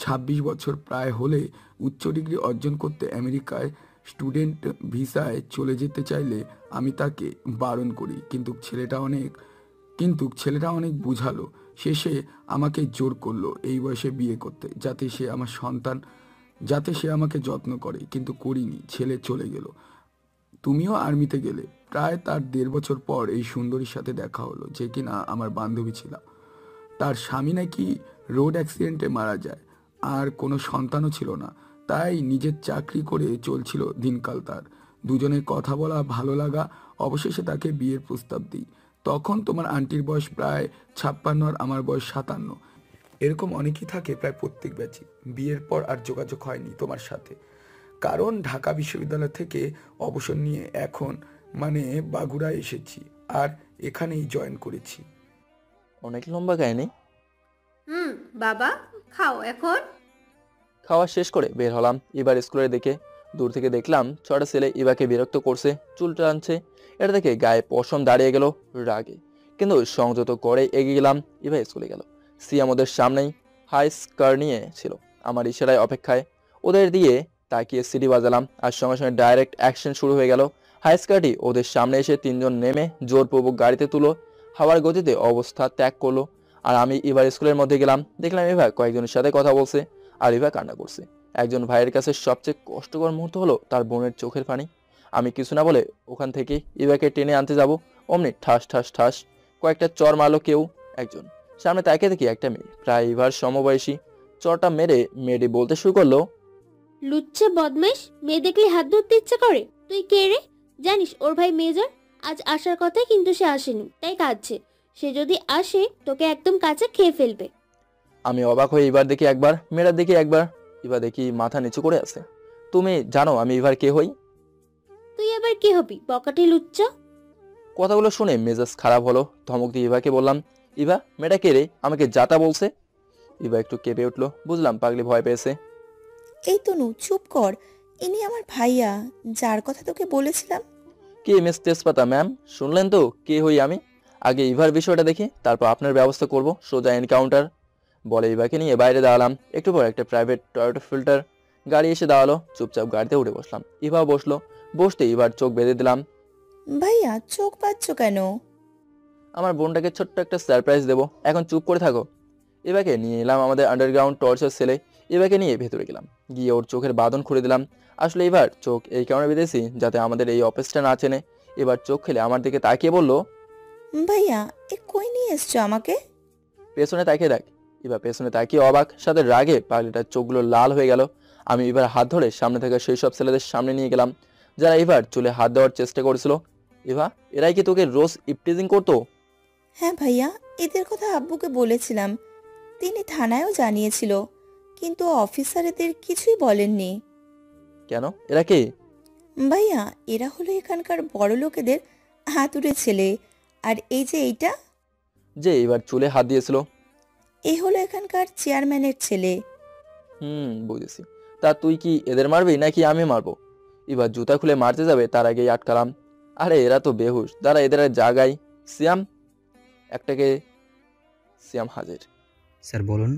K: 26 বছর প্রায় হলে উচ্চ ডিগ্রি অর্জন করতে আমেরিকায় স্টুডেন্ট ভিসায় চলে যেতে চাইলে আমি তাকে বারণ করি, কিন্তু ছেলেটা অনেক বুঝালো। শেষে আমাকে জোর করলো এই বয়সে বিয়ে করতে, যাতে সে আমাকে যত্ন করে, কিন্তু করিনি। ছেলে চলে গেল, তুমিও আর্মিতে গেলে। প্রায় তার 1.5 বছর পর এই সুন্দরীর সাথে দেখা হলো, যে কিনা আমার বান্ধবী ছিল। তার স্বামী নাকি রোড অ্যাক্সিডেন্টে মারা যায়, আর কোনো সন্তানও ছিল না, তাই নিজের চাকরি করে চলছিল দিনকাল তার। দুজনের কথা বলা, ভালো লাগা, অবশেষে তাকে বিয়ের প্রস্তাব দিই। তখন তোমার আন্টির বয়স প্রায় 56 আর আমার বয়স 57। এরকম অনেকেই থাকে প্রায় প্রত্যেক ব্যাচে। বিয়ের পর আর যোগাযোগ হয়নি তোমার সাথে, কারণ ঢাকা বিশ্ববিদ্যালয় থেকে অবসর নিয়ে এখন বাগুড়ায় এসেছি আর এখানেই জয়েন করেছি।
B: অনেক লম্বা কাহিনী।
I: বাবা, খাও এখন।
B: খাওয়া শেষ করে বের হলাম এবার স্কুলের দিকে। দূর থেকে দেখলাম 6টা ছেলে ইভাকে বিরক্ত করছে, চুল টানছে। এটা দেখে গায়ে পশম দাঁড়িয়ে গেল রাগে, কিন্তু সংযত করে এগিয়ে গেলাম। ইভা স্কুলে গেল। সিয়াম ওদের সামনেই হাই স্কার নিয়ে ছিল, আমার ইশারায় অপেক্ষায়। ওদের দিয়ে তাকিয়ে সিটি বাজালাম, আর সঙ্গে সঙ্গে ডাইরেক্ট অ্যাকশন শুরু হয়ে গেল। হাই স্কারটি ওদের সামনে এসে 3জন নেমে জোরপূর্বক গাড়িতে তুলো, হাওয়ার গতিতে অবস্থা ত্যাগ করলো। আর আমি এবার স্কুলের মধ্যে গেলাম, দেখলাম ইভা কয়েকজনের সাথে কথা বলছে, আর ইভা কান্না করছে। একজন ভাইয়ের কাছে সবচেয়ে কষ্টকর মুহূর্ত হলো তার বোনের চোখের পানি। আমি কিছু না বলে ওখান থেকে ইভাকে টেনে আনতে যাব, অমনি ঠাস ঠাস ঠাস কয়েকটা চর মারলো কেউ একজন। সামনে তাকে দেখি একটা মেয়ে, প্রায় ইভার সমবয়সী। চরটা মেরে মেয়েটি বলতে শুরু করলো,
M: লুচ্চা বদমাইশ, মেয়ে দেখলে হাত ধরতে ইচ্ছা করে। তুই কে রে? জানিস ওর ভাই মেজর আজ আসার কথা, কিন্তু সে আসেনি, তাই কাঁদছে। সে যদি আসে তোকে একদম কাছে খেয়ে ফেলবে।
B: আমি অবাক হয়ে ইভার দেখি একবার, মেয়েটার দেখি একবার। ইভা দেখি মাথা নিচু করে আছে। তুমি জানো আমি ইভার কে হই?
M: তুই আবার কে হবি, বকাটে লুচ্চা?
B: কথাগুলো শুনে মেজাজ খারাপ হলো। ধমক দিয়ে ইভাকে বললাম, ইভা, মেয়েটা কে রে, আমাকে যাতা বলছে? ইভা একটু কেঁপে উঠলো, বুঝলাম পাগলি ভয় পেয়েছে।
J: এই তনু, চুপ কর। ইনি আমার ভাইয়া, যার কথা তোকে বলেছিলাম।
B: কি মিস তেজপাতা ম্যাম, শুনলেন তো কে হই আমি? আগে ইভার বিষয়টা দেখি, তারপর আপনার ব্যবস্থা করব। সোজা এনকাউন্টার বলে ইভাকে নিয়ে বাইরে দাঁড়ালাম। একটু পর একটা প্রাইভেট টয়োটা ফিল্টার গাড়ি এসে দাঁড়ালো। চুপচাপ গাড়িতে উঠে বসলাম। ইভা বসলো, বসতে ইভার চোখ বেঁধে দিলাম।
J: ভাইয়া, চোখ বাঁধছ কেন?
B: আমার বোনটাকে ছোট্ট একটা সারপ্রাইজ দেবো, এখন চুপ করে থাকো। ইভাকে নিয়ে এলাম আমাদের আন্ডারগ্রাউন্ড টর্চার সেলে। ইভাকে নিয়ে ভেতরে গেলাম, গিয়ে ওর চোখের বাঁধন খুলে দিলাম। আসলে এবার চোখ এই কারণে বেঁধেছি যাতে আমাদের এই অফিসটা না চেনে। এবার চোখ খেলে আমার দিকে তাকিয়ে বলল,
J: ভাইয়া, এ কই নিয়ে এসছো আমাকে?
B: পেছনে তাকিয়ে দেখ। এবার পেছনে তাকিয়ে অবাক, সাথে রাগে পাগলিটার চোখগুলো লাল হয়ে গেল। আমি এবার হাত ধরে সামনে থাকা সেই সব ছেলেদের সামনে নিয়ে গেলাম যারা এবার চুলে হাত দেওয়ার চেষ্টা করেছিল। ইভা, এরাই কি তোকে রোজ ইপটিজিং করতো?
J: হ্যাঁ ভাইয়া, এদের কথা আব্বুকে বলেছিলাম, তিনি থানায়ও জানিয়েছিল, কিন্তু অফিসার এদের কিছুই বলেননি।
B: কেন, এরা কে?
J: ভাইয়া, এরা হলো এখানকার বড় লোকেদের হাতুড়ে ছেলে। আর এই যে এইটা,
B: যে এবার চুলে হাত দিয়েছিল,
J: এই হলো এখানকার চেয়ারম্যানের ছেলে।
B: বুঝেছি। তা তুই কি এদের মারবি নাকি আমি মারবো? এবার জুতা খুলে মারতে যাবে তার আগেই আটকালাম। আরে এরা তো বেহুশ, দাঁড়া এদের জাগাই। সিয়াম, একটাকে। সিয়াম হাজির।
L: স্যার বলুন।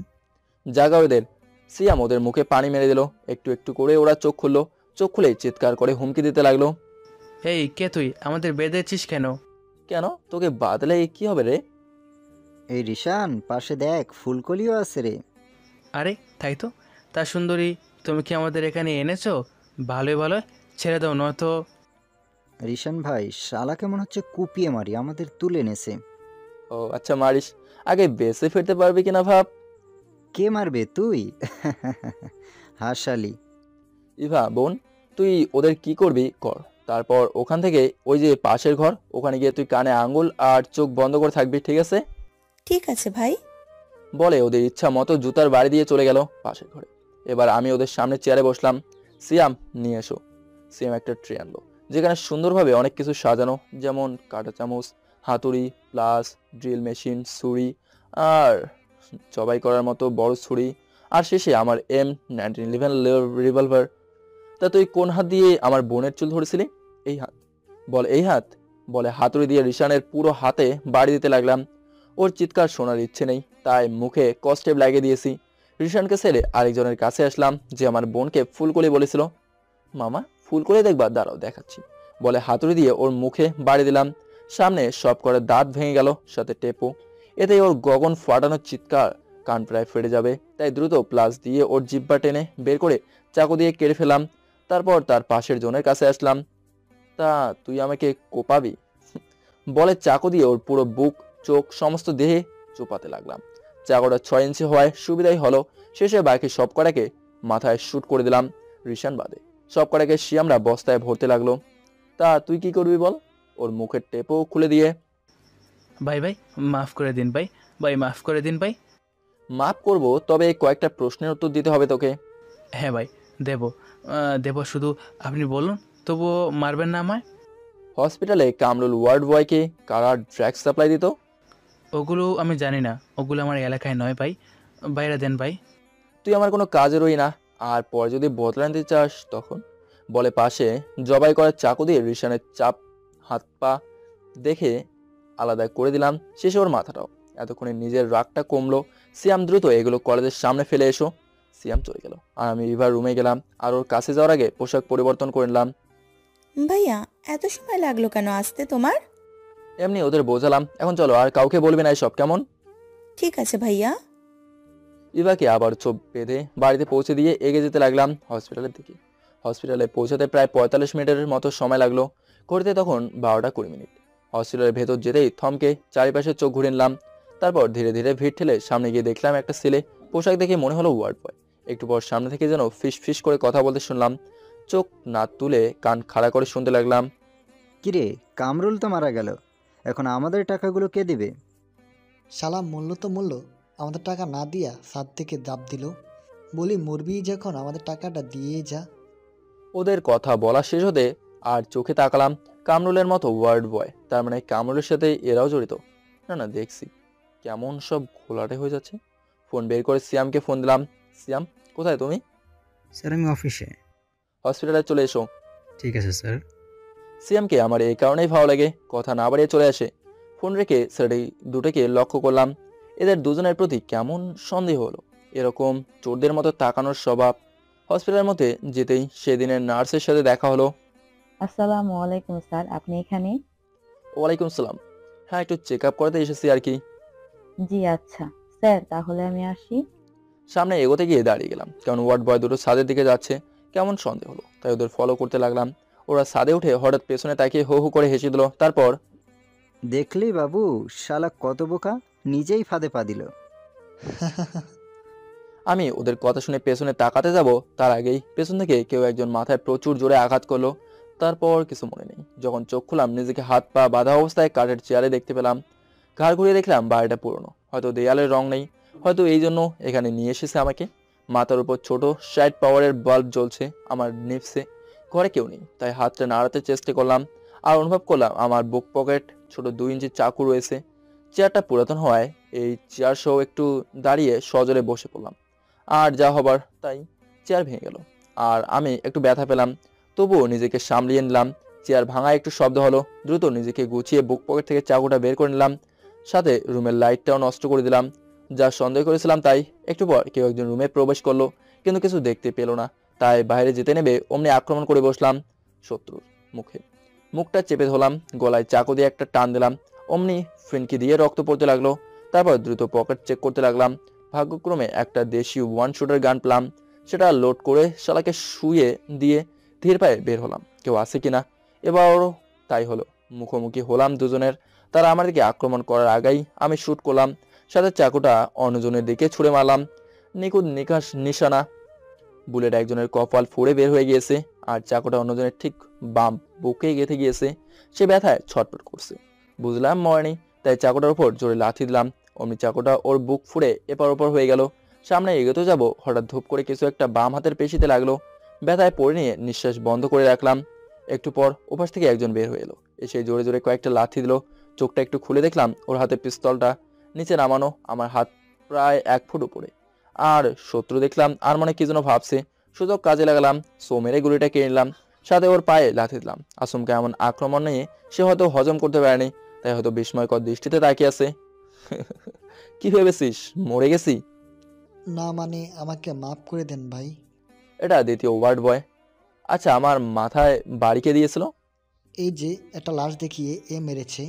B: জাগাও এদের। সিয়াম ওদের মুখে পানি মেরে দিল। একটু একটু করে ওরা চোখ খুললো। চোখ খুলে চিৎকার করে হুমকি দিতে লাগলো,
D: এই কে তুই, আমাদের বেঁধেছিস কেন?
B: কেন, তোকে বাদলে কি হবে রে?
N: এই রিশান, পাশে দেখ ফুলকলিও আছে রে।
D: আরে তাই তো, তা সুন্দরী, তুমি কি আমাদের এখানে এনেছো? ভালোই ভালো ছেড়ে দাও, নয়তো।
N: রিশান ভাই, শালাকে মনে হচ্ছে কুপিয়ে মারি, আমাদের তুলে এনেছে।
B: ও আচ্ছা, মারিস, আগে বেঁচে ফিরতে পারবি কিনা ভাব।
N: কে মারবে তুই? হাসালি।
B: ইভা বোন, তুই ওদের কি করবি কর, তারপর ওখান থেকে ওই যে পাশের ঘর, ওখানে গিয়ে তুই কানে আঙ্গুল আর চোখ বন্ধ করে থাকবি, ঠিক আছে?
J: ঠিক আছে ভাই।
B: বলে ওদের ইচ্ছা মতো জুতার বাড়ি দিয়ে চলে গেল পাশের ঘরে। এবার আমি ওদের সামনে চেয়ারে বসলাম। সিয়াম, নিয়ে এসো। সিয়াম একটা ট্রে আনলো, যেখানে সুন্দরভাবে অনেক কিছু সাজানো, যেমন কাঁটা চামচ, হাতুড়ি, প্লাস ড্রিল মেশিন, ছুরি আর জবাই করার মতো বড় ছুরি, আর শেষে আমার M1911 রিভলভার। তা তুই কোন হাত দিয়ে আমার বোনের চুল ধরেছিলি? এই হাত। বলে এই হাত। বলে হাতুড়ি দিয়ে রিশানের পুরো হাতে বাড়ি দিতে লাগলাম। ওর চিৎকার শোনার ইচ্ছে নেই, তাই মুখে কস্টেপ লাগিয়ে দিয়েছি। রিশানকে ছেড়ে আরেকজনের কাছে আসলাম, যে আমার বোনকে ফুলকলি বলেছিল। মামা, ফুলকলি দেখবা? দাঁড়াও দেখাচ্ছি। বলে হাতুড়ি দিয়ে ওর মুখে বাড়ি দিলাম। সামনে সব করে দাঁত ভেঙে গেল, সাথে টেপো। এতে ওর গগন ফাটানোর চিৎকার, কান প্রায় ফেটে যাবে, তাই দ্রুত প্লাস দিয়ে ওর জিব্বা টেনে বের করে চাকু দিয়ে কেটে ফেলাম। তারপর তার পাশের জনের কাছে আসলাম। তা তুই আমাকে কোপাবি? বলে চাকু দিয়ে ওর পুরো বুক, চোখ, সমস্ত দেহে চোপাতে লাগলাম। চাকুটা 6 ইঞ্চি হওয়ায় সুবিধাই হলো। শেষে বাকি সব কটাকে মাথায় শুট করে দিলাম, রিশান বাদে। সব কটাকে শিয়ামরা বস্তায় ভরতে লাগলো। তা তুই কি করবি বল? ওর মুখের টেপও খুলে দিয়ে।
D: ভাই ভাই মাফ করে দিন ভাই, ভাই মাফ করে দিন ভাই।
B: মাফ করব, তবে কয়েকটা প্রশ্নের উত্তর দিতে হবে তোকে।
D: হ্যাঁ ভাই দেব, শুধু আপনি বলুন, তবুও মারবেন না আমায়।
B: হসপিটালে কামরুল ওয়ার্ড বয়কে কারা ড্রাগ সাপ্লাই দিত?
D: ওগুলো আমি জানি না, ওগুলো আমার এলাকায় নয় ভাই, বাইরে দেন ভাই।
B: তুই আমার কোনো কাজেরই না, আর পরে যদি বদলা নিতে চাস তখন। বলে পাশে জবাই করার চাকু দিয়ে রিশানের চাপ, হাত পা দেখে আলাদা করে দিলাম, শেষে ওর মাথাটাও। এতক্ষণে নিজের রাগটা কমলো। সিয়াম, দ্রুত এগুলো কলেজের সামনে ফেলে এসো। সিয়াম চলে গেল, আর আমি রিভার রুমে গেলাম, আর ওর কাছে যাওয়ার আগে পোশাক পরিবর্তন করে নিলাম।
J: ভাইয়া, এত সময় লাগলো কেন আসতে তোমার?
B: এমনি ওদের বোঝালাম। এখন চলো, আর কাউকে বলবি না এসব, কেমন?
J: ঠিক আছে ভাইয়া।
B: ইভাকে আবার চোখ বেঁধে বাড়িতে পৌঁছে দিয়ে এগিয়ে যেতে লাগলাম হসপিটালের দিকে। হসপিটালে পৌঁছাতে প্রায় 45 মিনিটের মতো সময় লাগলো। ঘড়িতে তখন 12টা 20 মিনিট। হসপিটালের ভেতর যেতেই থমকে চারিপাশে চোখ ঘুরে নিলাম। তারপর ধীরে ধীরে ভিড় ঠেলে সামনে গিয়ে দেখলাম একটা ছেলে। পোশাক দেখে মনে হলো ওয়ার্ড বয়। একটু পর সামনে থেকে যেন ফিস ফিস করে কথা বলতে শুনলাম। চোখ না তুলে কান খাড়া করে শুনতে লাগলাম।
N: কিরে, কামরুল তো মারা গেল, এখন আমাদের টাকাগুলো কে দিবে?
O: শালা মূল্য তো মূল্য, আমাদের টাকা না দিয়া সাত থেকে দাব দিল। বলি মরবি যখন আমাদের টাকাটা দিয়ে যা।
B: ওদের কথা বলা শেষ হতে আর চোখে তাকালাম কামরুলের মতো ওয়ার্ড বয়। তার মানে কামরুলের সাথে এরাও জড়িত? না দেখছি কেমন সব ঘোলাটে হয়ে যাচ্ছে। ফোন বের করে সিয়ামকে ফোন দিলাম। সিয়াম, কোথায় তুমি?
L: স্যার আমি অফিসে।
B: হসপিটালে চলে এসো।
L: ঠিক আছে স্যার।
B: সিয়ামকে আমার এই কারণেই ভালো লাগে, কথা না বাড়িয়ে চলে আসে। ফোন রেখে ছেলেটি দুটোকে লক্ষ্য করলাম। এদের দুজনের প্রতি কেমন সন্দেহ হলো, এরকম চোরদের মতো তাকানোর স্বভাব। হসপিটালের মধ্যে যেতেই সেদিনের নার্সের সাথে দেখা হলো।
F: আসসালামু আলাইকুম স্যার, আপনি এখানে?
B: ওয়ালাইকুম সালাম। হ্যাঁ, একটু চেক আপ করতে এসেছি আর কি।
F: জি আচ্ছা স্যার, তাহলে আমি আসি।
B: সামনে এগোতে গিয়ে দাঁড়িয়ে গেলাম, কারণ ওয়ার্ড বয় দুটো ছাদের দিকে যাচ্ছে। কেমন সন্দেহ হলো, তাই ওদের ফলো করতে লাগলাম। ওরা ছাদে উঠে হঠাৎ পেছনে তাকিয়ে হো হো করে হেসে দিল। তারপর,
N: দেখলি বাবু, শালা কত বোকা, নিজেই ফাঁদে পা দিল।
B: আমি ওদের কথা শুনে পেছনে তাকাতে যাব, তার আগেই পেছন থেকে কেউ একজন মাথায় প্রচুর জোরে আঘাত করলো। তারপর কিছু মনে নেই। যখন চোখ খুলাম, নিজেকে হাত পা বাঁধা অবস্থায় কাঠের চেয়ারে দেখতে পেলাম। ঘাড় ঘুরিয়ে দেখলাম বাড়িটা পুরনো, হয়তো দেয়ালের রং নেই, হয়তো এই জন্য এখানে নিয়ে এসেছে আমাকে। মাথার উপর ছোট 60 পাওয়ারের বাল্ব জ্বলছে আমার নিপসে। ঘরে কেউ নেই, তাই হাতটা নাড়াতে চেষ্টা করলাম, আর অনুভব করলাম আমার বুক পকেট ছোট 2 ইঞ্চি চাকু রয়েছে। চেয়ারটা পুরাতন হওয়ায় এই চেয়ার সহ একটু দাঁড়িয়ে সজোরে বসে পড়লাম, আর যা হবার তাই, চেয়ার ভেঙে গেল আর আমি একটু ব্যথা পেলাম। তবুও নিজেকে সামলিয়ে নিলাম। চেয়ার ভাঙায় একটু শব্দ হলো, দ্রুত নিজেকে গুছিয়ে বুক পকেট থেকে চাকুটা বের করে নিলাম, সাথে রুমের লাইটটাও নষ্ট করে দিলাম। যা সন্দেহ করেছিলাম তাই। একটু পর কেউ একজন রুমে প্রবেশ করলো, কিন্তু কিছু দেখতে পেল না, তাই বাইরে যেতে নেবে অমনি আক্রমণ করে বসলাম শত্রুর মুখে। মুখটা চেপে ধরলাম, গলায় চাকু দিয়ে একটা টান দিলাম, অমনি ফিনকি দিয়ে রক্ত পড়তে লাগলো। তারপর দ্রুত পকেট চেক করতে লাগলাম। ভাগ্যক্রমে একটা দেশি 1 শুটার গান পেলাম, সেটা লোড করে শালাকে শুয়ে দিয়ে ধীর পায়ে বের হলাম, কেউ আছে কিনা। এবারও তাই হলো, মুখোমুখি হলাম দুজনের। তারা আমার দিকে আক্রমণ করার আগেই আমি শুট করলাম, সাথে চাকুটা অন্যজনের দিকে ছুড়ে মারলাম। নিখুঁত নিকাশ নিশানা। বুলেট একজনের কপাল ফুড়ে বের হয়ে গিয়েছে, আর চাকুটা অন্যজনের ঠিক বাম বুকে গেঁথে গিয়েছে। সে ব্যথায় ছটফট করছে। বুঝলাম মরেনি, তাই চাকুটার উপর জোরে লাথি দিলাম। অমনি চাকুটা ওর বুক ফুঁড়ে এপার ওপর হয়ে গেল। সামনে এগোতে যাব, হঠাৎ ধূপ করে কিছু একটা বাম হাতের পেশিতে লাগলো। ব্যথায় পড়ে নিয়ে নিঃশ্বাস বন্ধ করে রাখলাম। একটু পর ওপাশ থেকে একজন বের হয়ে এলো। এসে জোরে জোরে কয়েকটা লাথি দিল। চোখটা একটু খুলে দেখলাম ওর হাতে পিস্তলটা নিচে নামানো, আমার হাত প্রায় 1 ফুট উপরে। আর শত্রু দেখলাম আর মনে কি যেন ভাবছে। সুযোগ কাজে লাগালাম, সো মেরে গুলিটা কেড়ে নিলাম। সাথে ওর পায়ে লাথি দিলাম। আসমকে এমন আক্রমণ নিয়ে সে হয়তো হজম করতে পারেনি, তাই হয়তো বিস্ময়কর দৃষ্টিতে তাকিয়ে আছে। কি ভেবেছিস মরে গেছি?
O: না মানে আমাকে মাফ করে দেন ভাই।
B: এটা দ্বিতীয় ওয়ার্ড বয়। আচ্ছা, আমার মাথায় বাড়ি কে দিয়েছিল?
O: এই যে একটা লাশ দেখিয়ে এ মেরেছে।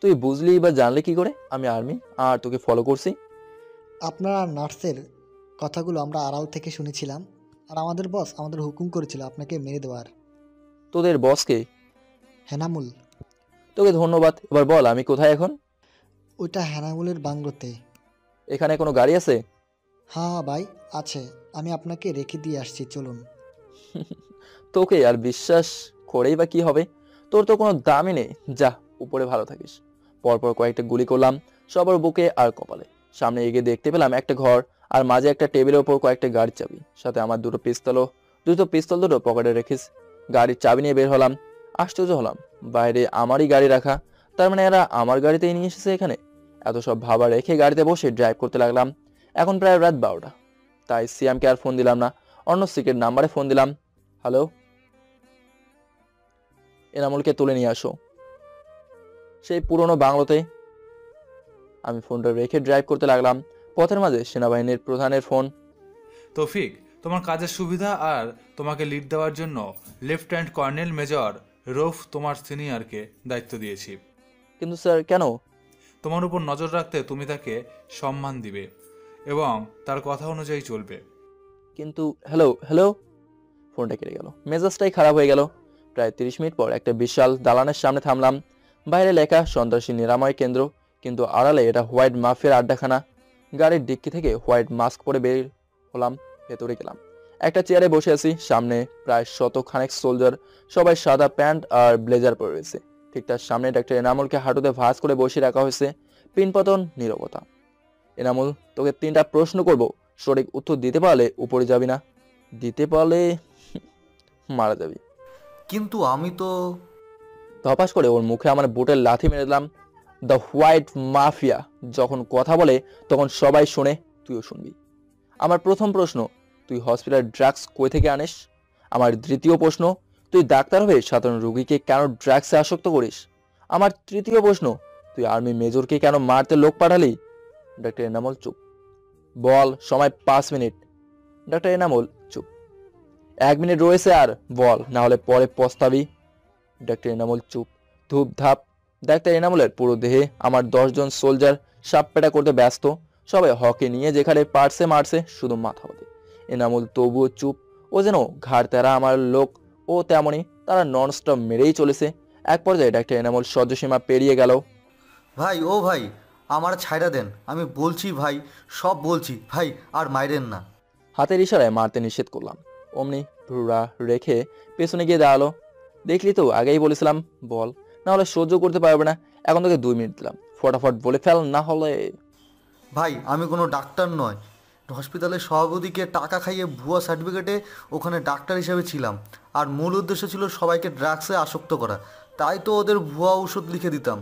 B: তুই বুঝলি বা জানলে কি করে আমি আর্মি আর তোকে ফলো করছি?
O: আপনার আর নার্সের কথাগুলো আমরা আড়াল থেকে শুনেছিলাম, আর আমাদের বস আমাদের হুকুম করেছিল আপনাকে মেরে দেওয়ার।
B: তোদের বসকে?
O: হেনামুল।
B: তোকে ধন্যবাদ। এবার বল আমি কোথায় এখন?
O: ওইটা হেনামুলের বাংলোতে।
B: এখানে কোনো গাড়ি আছে?
O: হ্যাঁ ভাই আছে, আমি আপনাকে রেখে দিয়ে আসছি, চলুন।
B: তোকে আর বিশ্বাস করেই বা কি হবে? তোর তো কোনো দামই নেই। যা, উপরে ভালো থাকিস। পরপর কয়েকটা গুলি করলাম সবার বুকে আর কপালে। সামনে এগিয়ে দেখতে পেলাম একটা ঘর, আর মাঝে একটা টেবিলের ওপর কয়েকটা গাড়ির চাবি, সাথে আমার দুটো পিস্তল দুটো পকেটে রেখেছি। গাড়ির চাবি নিয়ে বের হলাম। আশ্চর্য হলাম, বাইরে আমারই গাড়ি রাখা, তার মানে এরা আমার গাড়িতেই নিয়ে এসেছে এখানে। এত সব ভাবা রেখে গাড়িতে বসে ড্রাইভ করতে লাগলাম। এখন প্রায় রাত 12টা, তাই সিয়ামকে আর ফোন দিলাম না, অন্য সিক্রেট নাম্বারে ফোন দিলাম। হ্যালো, এনামুলকে তুলে নিয়ে আসো সেই পুরনো বাংলোতে। আমি ফোনটা রেখে ড্রাইভ করতে লাগলাম। পথের মাঝে সেনাবাহিনীর প্রধানের ফোন।
C: তৌফিক, তোমার কাজের সুবিধা আর তোমাকে লিড দেওয়ার জন্য লেফটেন্যান্ট কর্নেল মেজর রৌফ তোমার সিনিয়রকে দায়িত্ব দিয়েছি।
B: কিন্তু স্যার কেন?
C: তোমার উপর নজর রাখতে তুমি তাকে সম্মান দিবে এবং তার কথা অনুযায়ী চলবে।
B: কিন্তু হ্যালো, ফোনটা কেটে গেল। মেজাজটাই খারাপ হয়ে গেল। প্রায় 30 মিনিট পর একটা বিশাল দালানের সামনে থামলাম। বাইরে লেখা সন্ত্রাসী নিরাময় কেন্দ্র, কিন্তু আড়ালে এটা হোয়াইট মাফিয়ার আড্ডাখানা। গাড়ির ডিক্কি থেকে হোয়াইট মাস্ক পরে বের হলাম, ভেতরে গেলাম। একটা চেয়ারে বসে আছি, সামনে প্রায় 100 খানেক সোলজার, সবাই সাদা প্যান্ট আর ব্লেজার পরে রয়েছে। ঠিক তার সামনে ডাক্তার এনামুলকে হাঁটুতে ভাঁজ করে বসিয়ে রাখা হয়েছে। পিনপতন নীরবতা। এনামুল, তোকে 3টা প্রশ্ন করব, সঠিক উত্তর দিতে পারলে উপরে যাবি না, দিতে পারলে মারা যাবি।
P: কিন্তু আমি তো।
B: ধপাস করে ওর মুখে আমার বুটের লাথি মেরে দিলাম। দ্য হোয়াইট মাফিয়া যখন কথা বলে তখন সবাই শোনে, তুইও শুনবি। আমার প্রথম প্রশ্ন, তুই হসপিটাল ড্রাগস কই থেকে আনিস? আমার দ্বিতীয় প্রশ্ন, তুই ডাক্তার হয়ে সাধারণ রোগীকে কেন ড্রাগসে আসক্ত করিস? আমার তৃতীয় প্রশ্ন, তুই আর্মি মেজরকে কেন মারতে লোক পাঠালি? ডাক্তার এনামুল চুপ। বল, সময় 5 মিনিট। ডাক্তার এনামুল চুপ। 1 মিনিট রয়েছে, আর বল, না হলে পরে পস্তাবি। ডাক্তার এনামুল চুপ। ধূপ ধাপ। ডাক্তার এনামুলের পুরো দেহে আমার 10 জন সোলজার সাপপেটা করতে ব্যস্ত। সবাই হকে নিয়ে যেখানে পারছে মারছে, শুধু মাথা হতে। এনামুল তবুও চুপ। ও যেন ঘাড় তেরা আমার লোক, ও তেমনই, তারা ননস্টপ মেরেই চলেছে। এক পর্যায়ে ডাক্তার এনামুল সহ্যসীমা পেরিয়ে গেল।
P: ভাই, ও ভাই, আমার ছাইড়া দেন, আমি বলছি ভাই, সব বলছি ভাই, আর মাইরেন না।
B: হাতের ইশারায় মারতে নিষেধ করলাম। অমনি ভ্রুরা রেখে পেছনে গিয়ে দাঁড়ালো। দেখলি তো, আগেই বলেছিলাম, বল, না হলে সহ্য করতে পারবে না। এখন তোকে 2 মিনিট দিলাম, ফটাফট বলে ফেল, না হলে।
P: ভাই, আমি কোনো ডাক্তার নয়। হসপিটালের সভাপতিকে টাকা খাইয়ে ভুয়া সার্টিফিকেটে ওখানে ডাক্তার হিসেবে ছিলাম, আর মূল উদ্দেশ্য ছিল সবাইকে ড্রাগসে আসক্ত করা। তাই তো ওদের ভুয়া ঔষধ লিখে দিতাম,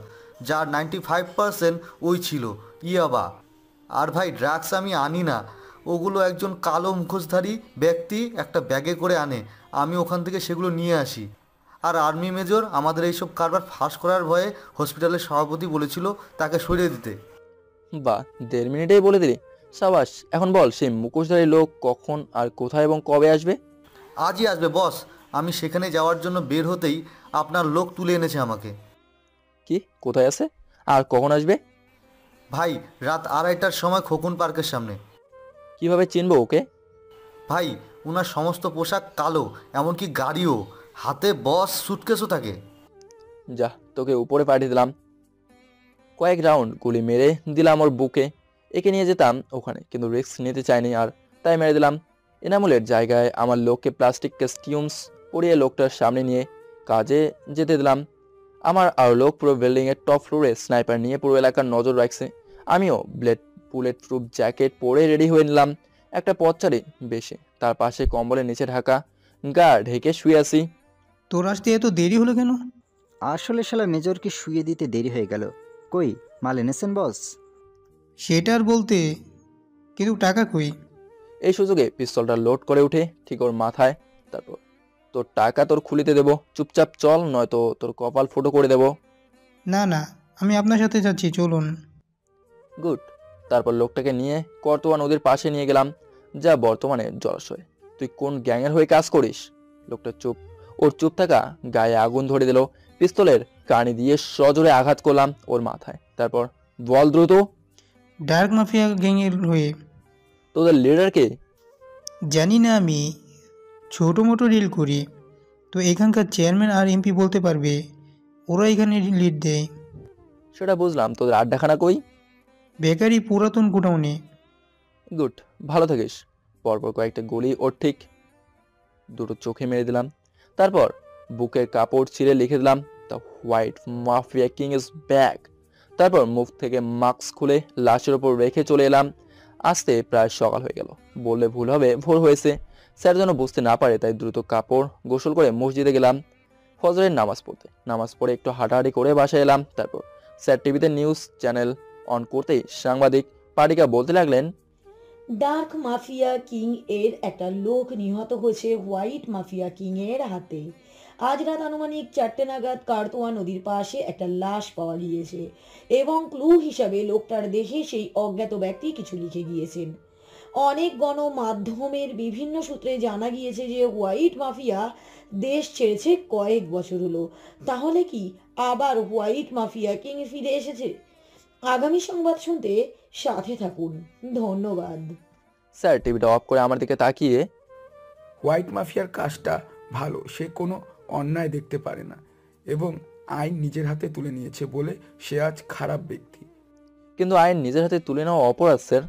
P: যার 95% ওই ছিল ইয়াবা। আর ভাই, ড্রাগস আমি আনি না, ওগুলো একজন কালো মুখোশধারী ব্যক্তি একটা ব্যাগে করে আনে, আমি ওখান থেকে সেগুলো নিয়ে আসি। আর আর্মি মেজর আমাদের এইসব কারবার ফাঁস করার ভয়ে হসপিটালের সভাপতি বলেছিল তাকে সরিয়ে দিতে।
B: বাহ, 1.5 মিনিটেই বলে দিলি, সাবাস। এখন বল, সেই মুখোশধারী লোক কখন আর কোথায় এবং কবে আসবে?
P: আজই আসবে বস। আমি সেখানে যাওয়ার জন্য বের হতেই আপনার লোক তুলে এনেছে আমাকে।
B: কি, কোথায় আছে আর কখন আসবে?
P: ভাই, রাত 2:30টার সময় খোকন পার্কের সামনে।
B: কিভাবে চিনবো ওকে?
P: ভাই, ওনার সমস্ত পোশাক কালো, এমনকি গাড়িও, হাতে বস সুটকেসও থাকে।
B: যা, তোকে উপরে পাঠিয়ে দিলাম। কয়েক রাউন্ড গুলি মেরে দিলাম ওর বুকে। একে নিয়ে যেতাম ওখানে, কিন্তু রিস্ক নিতে চাইনি আর, তাই মেরে দিলাম। এনামুলের জায়গায় আমার লোককে প্লাস্টিক কস্টিউমস পরিয়ে লোকটার সামনে নিয়ে কাজে যেতে দিলাম। আমার আর লোক পুরো বিল্ডিংয়ের টপ ফ্লোরে স্নাইপার নিয়ে পুরো এলাকার নজর রাখছে। আমিও বুলেট প্রুফ জ্যাকেট পরে রেডি হয়ে নিলাম। একটা পথচারী বেশি, তার পাশে কম্বলের নিচে ঢাকা, গা ঢেকে শুয়ে আছি।
A: তোর আসতে এত দেরি হলো কেন?
N: আসলে শালা মেজরকে শুয়ে দিতে দেরি হয়ে গেল। কই মাল এনেছেন বস?
A: সেটা আর বলতে, কিন্তু টাকা কই?
B: এই সুযোগে পিস্তলটা লোড করে উঠে ঠিক ওর মাথায়। তারপর তোর টাকা তোর খুলিতে দেবো, চুপচাপ চল, নয়তো তোর কপাল ফুটো করে দেবো।
A: না না, আমি আপনার সাথে যাচ্ছি, চলুন।
B: গুড। তারপর লোকটাকে নিয়ে করতোয়া নদীর পাশে নিয়ে গেলাম, যা বর্তমানে জলাশয়। তুই কোন গ্যাংয়ের হয়ে কাজ করিস? লোকটা চুপ। ওর চুপ থাকা গায়ে আগুন ধরে দিল। পিস্তলের কানি দিয়ে সজোরে আঘাত করলাম ওর মাথায়। তারপর বল দ্রুত।
A: ডার্ক মাফিয়া গ্যাংয়ের হয়ে।
B: তোদের লিডারকে?
A: জানি না, আমি ছোটো মোটো রিল করি, তো এখানকার চেয়ারম্যান আর এমপি বলতে পারবে, ওরা এখানে লিড দেয়।
B: সেটা বুঝলাম, তোদের আড্ডাখানা কই?
A: বেকারি পুরাতন গোডাউনে।
B: গুড, ভালো থাকিস। পরপর কয়েকটা গুলি ওর ঠিক দুটো চোখে মেরে দিলাম। তারপর বুকের কাপড় ছিঁড়ে লিখে দিলাম, the white mafia king is back. তারপর মুখ থেকে মাস্ক খুলে লাশের ওপর রেখে চলে এলাম। আসতে প্রায় সকাল হয়ে গেল, বললে ভুল হবে, ভোর হয়েছে। স্যার যেন বুঝতে না পারে, তাই দ্রুত কাপড় গোসল করে মসজিদে গেলাম ফজরের নামাজ পড়তে। নামাজ পড়ে একটু হাঁটাহাঁটি করে বাসায় এলাম। তারপর স্যার টিভিতে নিউজ চ্যানেল অন করতেই সাংবাদিক পাটিকা বলতে লাগলেন,
Q: ডার্ক মাফিয়া কিং এর একটা লোক নিহত হয়েছে হোয়াইট মাফিয়া কিং এর হাতে। আজ রাত আনুমানিক 4টে নাগাদ কারতোয়া নদীর পাশে একটা লাশ পাওয়া গিয়েছে এবং ক্লু হিসাবে লোকটার দেহে সেই অজ্ঞাত ব্যক্তি কিছু লিখে গিয়েছেন। অনেক গণমাধ্যমের বিভিন্ন সূত্রে জানা গিয়েছে যে হোয়াইট মাফিয়া দেশ ছেড়েছে কয়েক বছর হলো। তাহলে কি আবার হোয়াইট মাফিয়া কিং ফিরে এসেছে? আগামী সংবাদ শুনতে সাথে থাকুন। ধন্যবাদ।
B: স্যার টিভিটা অফ করে আমার দিকে তাকিয়ে,
K: হোয়াইট মাফিয়ার কাজটা ভালো, সে কোনো অন্যায় দেখতে পারে না এবং আইন নিজের হাতে তুলে নিয়েছে বলে সে আজ খারাপ ব্যক্তি।
B: কিন্তু আইন নিজের হাতে তুলে নেওয়া অপরাধ স্যার।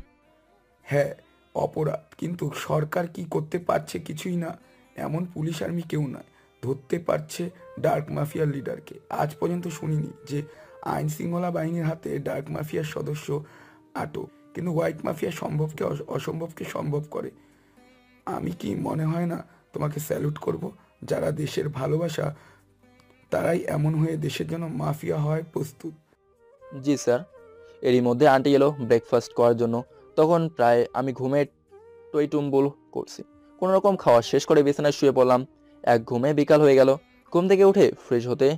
K: হ্যাঁ অপরাধ, কিন্তু সরকার কি করতে পারছে? কিছুই না। এমন পুলিশ আর্মি কেউ নয় ধরতে পারছে ডার্ক মাফিয়ার লিডারকে। আজ পর্যন্ত শুনিনি যে আইন শৃঙ্খলা বাহিনীর হাতে ডার্ক মাফিয়ার সদস্য আটক, কিন্তু হোয়াইট মাফিয়া সম্ভবকে অসম্ভবকে সম্ভব করে। আমি কি মনে হয় না তোমাকে স্যালুট করব? যারা দেশের ভালোবাসা তারাই এমন হয়ে দেশের জন্য মাফিয়া হয় প্রস্তুত।
B: জি স্যার। এরই মধ্যে আন্টি এলো ব্রেকফাস্ট করার জন্য। তখন প্রায় আমি ঘুমে টইটুম্বুল করছি। কোনো রকম খাওয়া শেষ করে বিছানায় শুয়ে পড়লাম। এক ঘুমে বিকাল হয়ে গেল। ঘুম থেকে উঠে ফ্রেশ হতে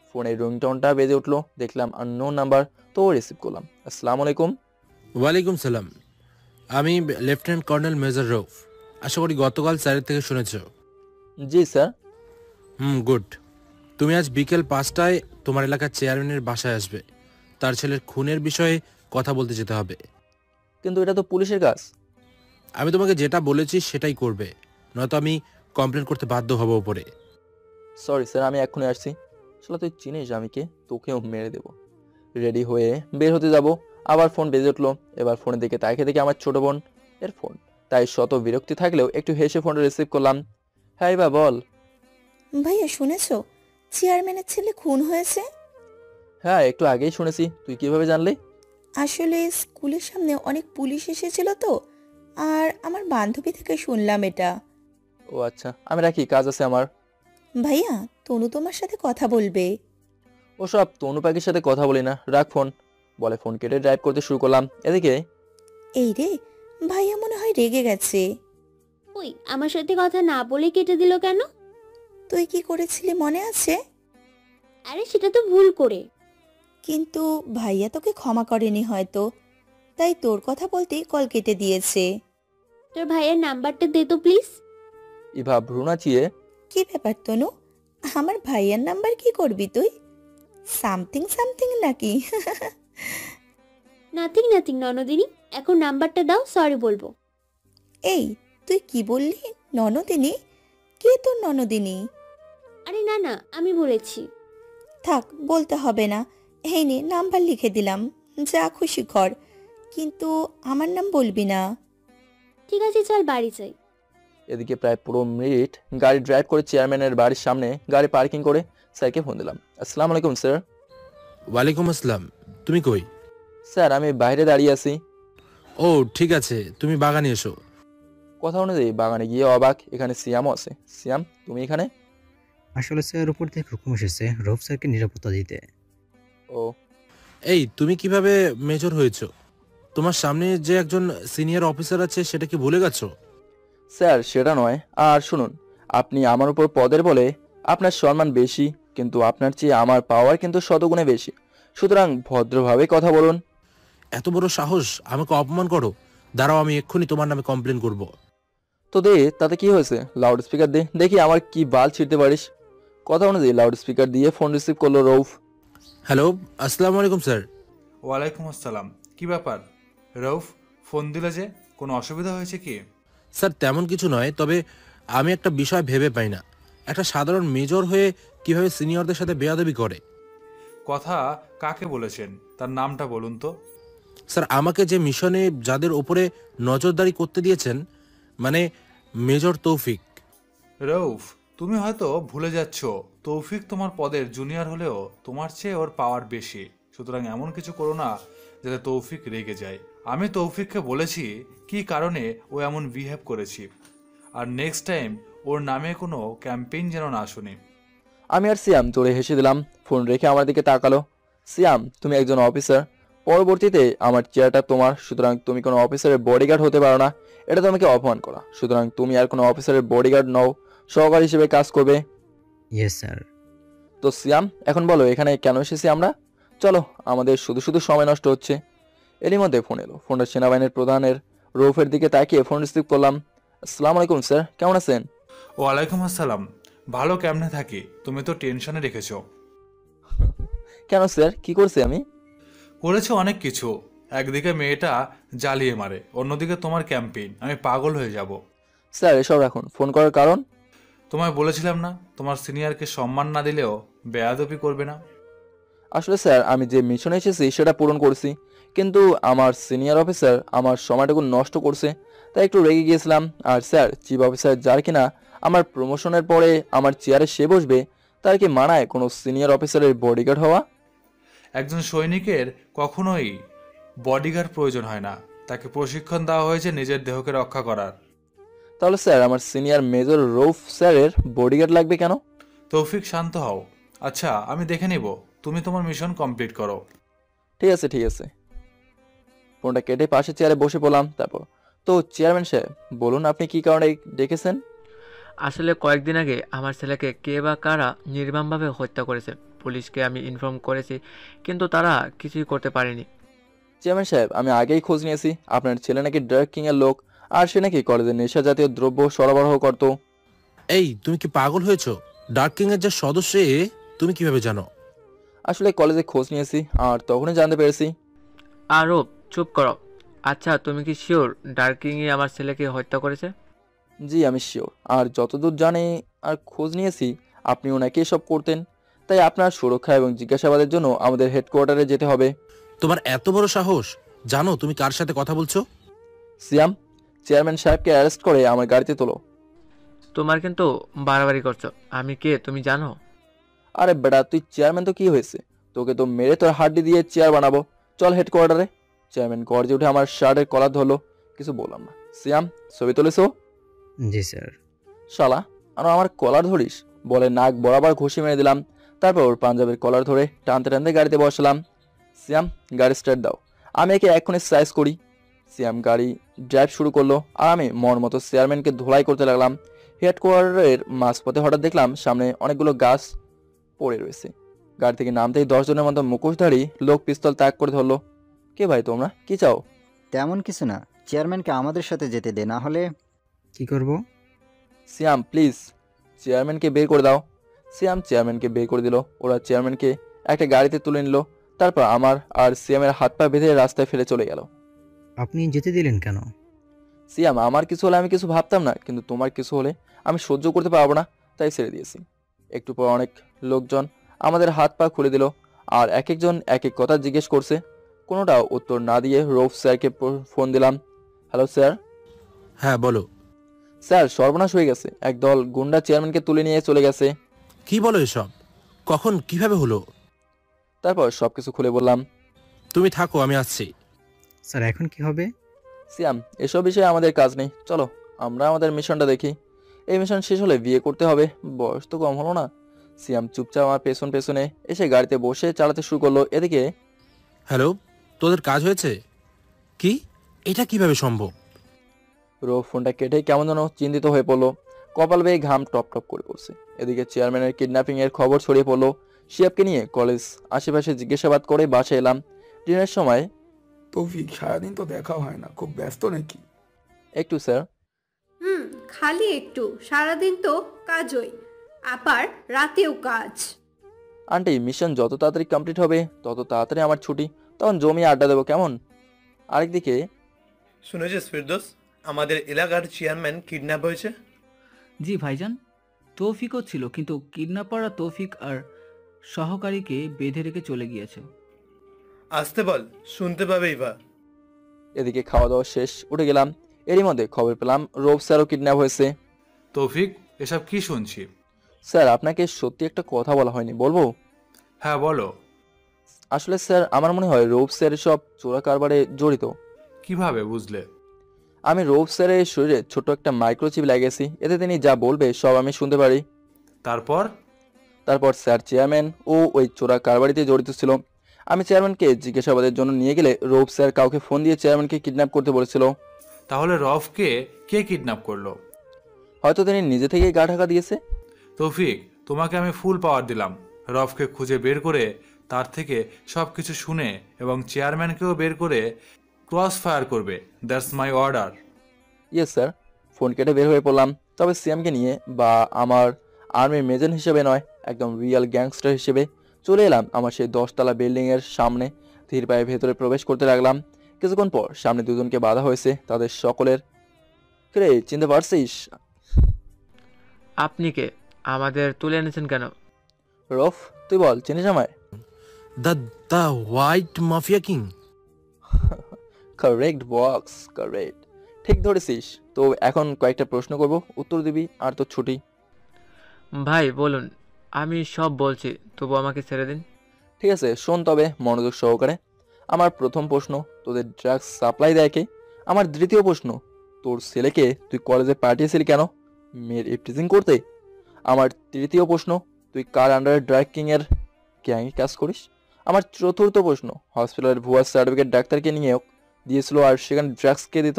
B: ফোনের রিংটোনটা বেজে উঠলো। দেখলাম আননোন নাম্বার, তো রিসিভ করলাম। আসসালামু আলাইকুম।
R: ওয়ালাইকুম সালাম। আমি লেফটেন্যান্ট কর্নেল মেজর রৌফ। আশা করি গতকাল স্যারের থেকে শুনেছ।
B: জি স্যার।
R: গুড। তুমি আজ বিকেল 5টায় তোমার এলাকার চেয়ারম্যানের বাসায় আসবে। তার ছেলের খুনের বিষয়ে কথা বলতে যেতে হবে।
B: কিন্তু এটা তো পুলিশের কাজ।
R: আমি তোমাকে যেটা বলেছি সেটাই করবে, নয়তো আমি কমপ্লেন করতে বাধ্য হব উপরে।
B: সরি স্যার, আমি এক্ষুনি আসছি। আসলে তুই চিনিস আমি কে, তোকেও মেরে দেবো। রেডি হয়ে বের হতে যাব, আবার ফোন বেজে উঠলো। এবার ফোনের দিকে তাকিয়ে দেখি আমার ছোট বোন এর ফোন। তাই শত বিরক্তি থাকলেও একটু হেসে ফোনটা রিসিভ করলাম। হ্যাঁ বা বল।
J: ভাইয়া শুনেছো চেয়ারম্যানের ছেলে খুন হয়েছে?
B: হ্যাঁ একটু আগেই শুনেছি। তুই কিভাবে জানলি?
J: আসলে স্কুলের সামনে অনেক পুলিশ এসেছিল তো, আর আমার বান্ধবী থেকে শুনলাম এটা।
B: ও আচ্ছা, আমি রাখি, কাজ আছে আমার।
J: ভাইয়া তনু তোমার সাথে কথা বলবে।
B: ওসব তনু পাখির সাথে কথা বলি না, রাখ ফোন। বলে ফোন কেটে ড্রাইভ করতে শুরু করলাম। এদিকে
J: এই রে, ভাইয়া মনে হয় রেগে গেছে।
M: ওই আমার সাথে কথা না বলে কেটে দিল কেন?
J: তুই কি করেছিলি মনে আছে?
M: আরে সেটা তো ভুল করে।
J: কিন্তু ভাইয়া তোকে ক্ষমা করেনি হয়তো, তাই তোর কথা বলতেই কল কেটে দিয়েছে।
M: তোর ভাইয়ের নাম্বারটা দে তো প্লিজ।
B: ইভা ভ্রুনা চিয়ে,
J: কি ব্যাপার তনু, আমার ভাইয়ার নাম্বার কি করবি তুই? সামথিং সামথিং নাকি?
M: নাথিং নাথিং ননদিনী, এখন নাম্বারটা দাও, সরি বলবো।
J: এই তুই কি বললি? ননদিনী? কে তোর ননদিনী?
M: আরে না না, আমি বলেছি।
J: থাক বলতে হবে না, এই নে নাম্বার লিখে দিলাম, যা খুশি কর, কিন্তু আমার নাম বলবি না।
M: ঠিক আছে চল বাড়ি যাই।
B: এদিকে প্রায় 15 মিনিট গাড়ি ড্রাইভ করে চেয়ারম্যানের বাড়ির সামনে গাড়ি পার্কিং করে স্যারকে ফোন দিলাম। আসসালামু আলাইকুম স্যার।
R: ওয়ালাইকুম আসসালাম। তুমি কই?
B: স্যার আমি বাইরে দাঁড়িয়ে আছি।
R: ও ঠিক আছে, তুমি বাগানে এসো।
B: কথা অনুযায়ী বাগানে গিয়ে অবাক, এখানে সিয়ামও আছে। সিয়াম, তুমি এখানে?
L: আসলে স্যার উপর থেকে হুকুম এসেছে রৌফ স্যারকে নিরাপত্তা দিতে।
B: ও,
R: এই তুমি কিভাবে মেজর হয়েছো? তোমার সামনে যে একজন সিনিয়র অফিসার আছে সেটা কি ভুলে গেছো?
B: স্যার সেটা নয়। আর শুনুন, আপনি আমার উপর পদের বলে আপনার সম্মান বেশি, কিন্তু আপনার চেয়ে আমার পাওয়ার কিন্তু শতগুণে বেশি। সুতরাং ভদ্রভাবে কথা বলুন।
R: এত বড় সাহস, আমাকে অপমান করো? দাঁড়াও, আমি এক্ষুনি তোমার নামে কমপ্লেন করব।
B: তো দে, তাতে কি হয়েছে? লাউড স্পিকার দে, দেখি আমার কি বাল ছিঁড়তে পারিস। কথা অনুযায়ী লাউড স্পিকার দিয়ে ফোন রিসিভ করলো রৌফ।
R: হ্যালো, আসসালামু আলাইকুম স্যার।
C: ওয়ালাইকুম আসসালাম। কি ব্যাপার রৌফ, ফোন দিলে যে? কোনো অসুবিধা হয়েছে কি?
R: স্যার তেমন কিছু নয়, তবে আমি একটা বিষয় ভেবে পাই না, একটা সাধারণ মেজর হয়ে কিভাবে সিনিয়রদের সাথে বেয়াদবি করে।
C: কথা কাকে বলেছেন, তার নামটা বলুন তো।
R: স্যার আমাকে যে মিশনে যাদের ওপরে নজরদারি করতে দিয়েছেন, মানে মেজর তৌফিক।
C: রৌফ, তুমি হয়তো ভুলে যাচ্ছ তৌফিক তোমার পদের জুনিয়র হলেও তোমার চেয়ে ওর পাওয়ার বেশি। সুতরাং এমন কিছু করো না যাতে তৌফিক রেগে যায়। আমি তৌফিককে বলেছি কি কারণে ও এমন বিহেভ করেছি, আর নেক্সট টাইম ওর নামে কোনো ক্যাম্পেইন যেন না শুনি।
B: আমি আর সিয়াম জোরে হেসে দিলাম। ফোন রেখে আমার দিকে তাকালো। সিয়াম, তুমি একজন অফিসার, পরবর্তীতে আমার চেয়ারটা তোমার, সুতরাং তুমি কোনো অফিসারের বডিগার্ড হতে পারো না। এটা তোমাকে অপমান করা। সুতরাং তুমি আর কোনো অফিসারের বডিগার্ড নও, সহকারী হিসেবে কাজ করবে।
L: Yes sir.
B: তো সিয়াম, এখন বলো এখানে কেন এসেছি আমরা? চলো, আমাদের শুধু শুধু সময় নষ্ট হচ্ছে। এরই মধ্যে ফোন এলো। ফোনটা সেনাবাহিনীর প্রধানের রৌফের দিকে তাকিয়ে ফোন রিসিভ করলাম। আসসালামু আলাইকুম স্যার, কেমন আছেন?
C: ওয়ালাইকুম আসসালাম। ভালো, কেমনে থাকি? তুমি তো টেনশনে রেখেছো।
B: কেন স্যার, কি করছি আমি?
C: করেছো অনেক কিছু। একদিকে মেয়েটা জ্বালিয়ে মারে, অন্যদিকে তোমার ক্যাম্পেইন। আমি পাগল হয়ে যাব।
B: স্যার এসব রাখুন। ফোন করার কারণ?
C: তোমায় বলেছিলাম না তোমার সিনিয়রকে সম্মান না দিলেও বেয়াদবি করবে না।
B: আসলে স্যার আমি যে মিশনে এসেছি সেটা পূরণ করছি, কিন্তু আমার সিনিয়র অফিসার আমার সময়টুকু নষ্ট করছে, তাই একটু রেগে গিয়েছিলাম। আর স্যার, চিফ অফিসার যার কিনা আমার প্রমোশনের পরে আমার চেয়ারে সে বসবে, তার কি মানায় কোনো সিনিয়র অফিসারের বডিগার্ড হওয়া?
C: একজন সৈনিকের কখনোই বডিগার্ড প্রয়োজন হয় না, তাকে প্রশিক্ষণ দেওয়া হয়েছে নিজের দেহকে রক্ষা করার।
B: তাহলে স্যার আমার সিনিয়র মেজর রৌফ স্যারের বডিগার্ড লাগবে কেন?
C: তৌফিক, শান্ত হও। আচ্ছা, আমি দেখে নিব, তুমি তোমার মিশন কমপ্লিট করো।
B: ঠিক আছে ঠিক আছে। ফোনটা কেটে পাশে চেয়ারে বসে পড়লাম। তারপর, তো চেয়ারম্যান সাহেব বলুন, আপনি কি কারণে ডেকেছেন?
E: আসলে কয়েকদিন আগে আমার ছেলেকে কে বা কারা নির্মমভাবে হত্যা করেছে। পুলিশকে আমি ইনফর্ম করেছি, কিন্তু তারা কিছুই করতে পারেনি।
B: চেয়ারম্যান সাহেব, আমি আগেই খোঁজ নিয়েছি। আপনার ছেলে নাকি ড্রাগ কিং এর লোক, আর সে নাকি কলেজে নেশা জাতীয় দ্রব্য সরবরাহ করত।
R: এই তুমি কি পাগল হয়েছো? ডার্ক কিং এর যে সদস্য তুমি কিভাবে জানো?
B: আসলে কলেজে খোঁজ নিয়েছি আর তখনই জানতে পেরেছি।
E: আরও চুপ করো। আচ্ছা, তুমি কি শিওর ডার্কিংয়ে আমার ছেলেকে হত্যা করেছে?
B: জি আমি শিওর। আর যতদূর জানি আর খোঁজ নিয়েছি, আপনি ওনাকে এসব করতেন, তাই আপনার সুরক্ষা এবং জিজ্ঞাসাবাদের জন্য আমাদের হেডকোয়ার্টারে যেতে হবে।
R: তোমার এত বড় সাহস! জানো তুমি কার সাথে কথা বলছো?
B: সিয়াম, চেয়ারম্যান সাহেবকে অ্যারেস্ট করে আমার গাড়িতে তোলো।
E: তোমার কিন্তু বাড়াবাড়ি করছো। আমি কে তুমি জানো?
B: আরে বেটা, তুই চেয়ারম্যান তো কি হয়েছে, তোকে তো মেরে তোর হাড্ডি দিয়ে চেয়ার বানাবো। চল হেডকোয়ার্টারে। চেয়ারম্যান গর্জে উঠে আমার শার্টের কলার ধরলো। কিছু বললাম না। সিয়াম, ছবি তুলেছো?
L: জি স্যার।
B: শালা, আর আমার কলার ধরিস বলে নাক বরাবর ঘুষি মেরে দিলাম। তারপর ওর পাঞ্জাবের কলার ধরে টানতে টানতে গাড়িতে বসালাম। সিয়াম, গাড়ি স্টার্ট দাও, আমি একে এক্ষুনি সাইজ করি। সিয়াম গাড়ি ড্রাইভ শুরু করলো, আর আমি মন মতো চেয়ারম্যানকে ধোলাই করতে লাগলাম। হেডকোয়ার্টারের মাঝপথে হঠাৎ দেখলাম সামনে অনেকগুলো গাছ পড়ে রয়েছে। গাড়ি থেকে নামতেই 10 জনের মতো মুখোশধারী লোক পিস্তল তাক করে ধরলো। কে ভাই তোমরা, কি চাও?
N: তেমন কিছু না, চেয়ারম্যানকে আমাদের সাথে যেতে দে, না হলে
L: কি করব?
B: সিয়াম প্লিজ, চেয়ারম্যানকে বের করে দাও। সিয়াম চেয়ারম্যানকে বের করে দিল। ওরা চেয়ারম্যানকে একটা গাড়িতে তুলে নিল। তারপর আমার আর সিয়ামের হাত পা বেঁধে রাস্তায় ফেলে চলে গেল।
L: আপনি যেতে দিলেন কেন?
B: সিয়াম, আমার কিছু হলে আমি কিছু ভাবতাম না, কিন্তু তোমার কিছু হলে আমি সহ্য করতে পারবো না, তাই ছেড়ে দিয়েছি। একটু পর অনেক লোকজন আমাদের হাত পা খুলে দিল, আর এক একজন এক এক কথা জিজ্ঞেস করছে। কোনোটাও উত্তর না দিয়ে রৌফ স্যারকে ফোন দিলাম। Hello sir.
R: হ্যাঁ বলো।
B: স্যার সর্বনাশ হয়ে গেছে, একদল গুন্ডা চেয়ারম্যানকে তুলে নিয়ে চলে গেছে।
R: কি বলো এসব? কখন, কিভাবে হলো?
B: তারপর সবকিছু খুলে বললাম।
R: তুমি থাকো, আমি আসছি।
L: স্যার এখন কি হবে?
B: সিয়াম, এসব বিষয়ে আমাদের কাজ নেই, চলো আমরা আমাদের মিশনটা দেখি। এই মিশন শেষ হলে বিয়ে করতে হবে, বয়স তো কম হলো না। সিয়াম চুপচাপ আমার পেছনে এসে গাড়িতে বসে চালাতে শুরু করলো। এদিকে,
R: হ্যালো, তোদের কাজ হয়েছে? কি, এটা কিভাবে সম্ভব?
B: রোফ ফোনটা কেটে কেমন যেন চিন্তিত হয়ে পড়লো, কপাল বেয়ে ঘাম টপ টপ করে পড়ছে। এদিকে চেয়ারম্যানের কিডন্যাপিং এর খবর ছড়িয়ে পড়লো। শিয়াবকে নিয়ে কলেজ আশেপাশে জিজ্ঞাসাবাদ করে বাসায় এলাম। ডিনারের সময়,
K: তৌফিক, সারাদিন তো দেখা হয় না, খুব ব্যস্ত নাকি?
B: একটু স্যার।
I: খালি একটু, সারাদিন তো কাজই, আবার রাতেও কাজ।
B: আন্টি, মিশন যত তাড়াতাড়ি কমপ্লিট হবে তত তাড়াতাড়ি আমার ছুটি, তখন জমিয়ে আড্ডা দেবো, কেমন? আরেকদিকে,
S: শুনেছিস ফিরদৌস, আমাদের এলাকার চেয়ারম্যান কিডন্যাপ হয়েছে?
T: জি ভাইজান, তৌফিকও ছিল, কিন্তু কিডন্যাপাররা তৌফিক আর সহকারীকে বেঁধে রেখে চলে গিয়েছে।
S: আসতে বল, শুনতে পাবে ইভা।
B: এদিকে খাওয়া দাওয়া শেষ, উঠে গেলাম। এরই মধ্যে খবর পেলাম রোব স্যারও কিডন্যাপ হয়েছে।
C: তৌফিক, এসব কি শুনছি?
B: স্যার, আপনাকে সত্যি একটা কথা বলা হয়নি, বলবো?
C: হ্যাঁ বলো।
B: আসলে স্যার, আমার মনে হয় রৌফ স্যার সব চোরা কারবারে জড়িত।
C: কিভাবে বুঝলে?
B: আমি রৌফ স্যারের শরীরে ছোট একটা মাইক্রোচিপ লাগিয়েছি, এতে তিনি যা বলবে সব আমি শুনতে পারি। তারপর স্যার চেয়ারম্যান ও ওই চোরা কারবারিতে জড়িত ছিল। আমি চেয়ারম্যানকে জিজ্ঞাসাবাদের জন্য নিয়ে গেলে রৌফ স্যার কাউকে ফোন দিয়ে চেয়ারম্যানকে কিডন্যাপ করতে বলেছিল।
C: তাহলে রফকে কে কিডন্যাপ করলো?
B: হয়তো তিনি নিজে থেকেই গা ঢাকা দিয়েছে।
C: তৌফিক, তোমাকে আমি ফুল পাওয়ার দিলাম। রফকে খুঁজে বের করে তার থেকে সব কিছু শুনে এবং চেয়ারম্যানকেও বের করে ক্রস ফায়ার করবে। That's my order.
B: Yes sir. Phone কেটে বের হয়ে পড়লাম, তবে সিয়ামকে নিয়ে, বা আমার আর্মির মেজর হিসেবে নয়, একদম রিয়াল গ্যাংস্টার হিসেবে চলে এলাম আমার সেই 10তলা বিল্ডিংয়ের সামনে। ধীর পায়ে ভেতরে প্রবেশ করতে লাগলাম। কিছুক্ষণ পর সামনে দুজনকে বাধা হয়েছে, তাদের সকলের। রে, চিনতে পারছিস?
E: আপনি কে? আমাদের তুলে এনেছেন কেন?
B: রফ, তুই বল, চিনিস আমায়?
R: The white mafia king.
B: Correct box, correct, ঠিক ধরেছিস। তো এখন কয়েকটা প্রশ্ন করব, উত্তর দিবি, আর তো ছুটি।
E: ভাই বলুন, আমি সব বলছি, তবু আমাকে ছেড়ে দিন।
B: ঠিক আছে, শোন তবে মনোযোগ সহকারে। আমার প্রথম প্রশ্ন, তোদের ড্রাগস সাপ্লাই দেয় কে? আমার দ্বিতীয় প্রশ্ন, তোর ছেলেকে তুই কলেজে পাঠিয়েছিলি কেন? মেয়ের ইফটিজিং করতে? আমার তৃতীয় প্রশ্ন, তুই কার আন্ডারে ড্রাগ কিংয়ের গ্যাংয়ে কাজ করিস? আমার চতুর্থ প্রশ্ন, হসপিটালের ভুয়া সার্টিফিকেট ডাক্তারকে নিয়েও দিয়েছিল, আর সেখানে ড্রাগস কে দিত?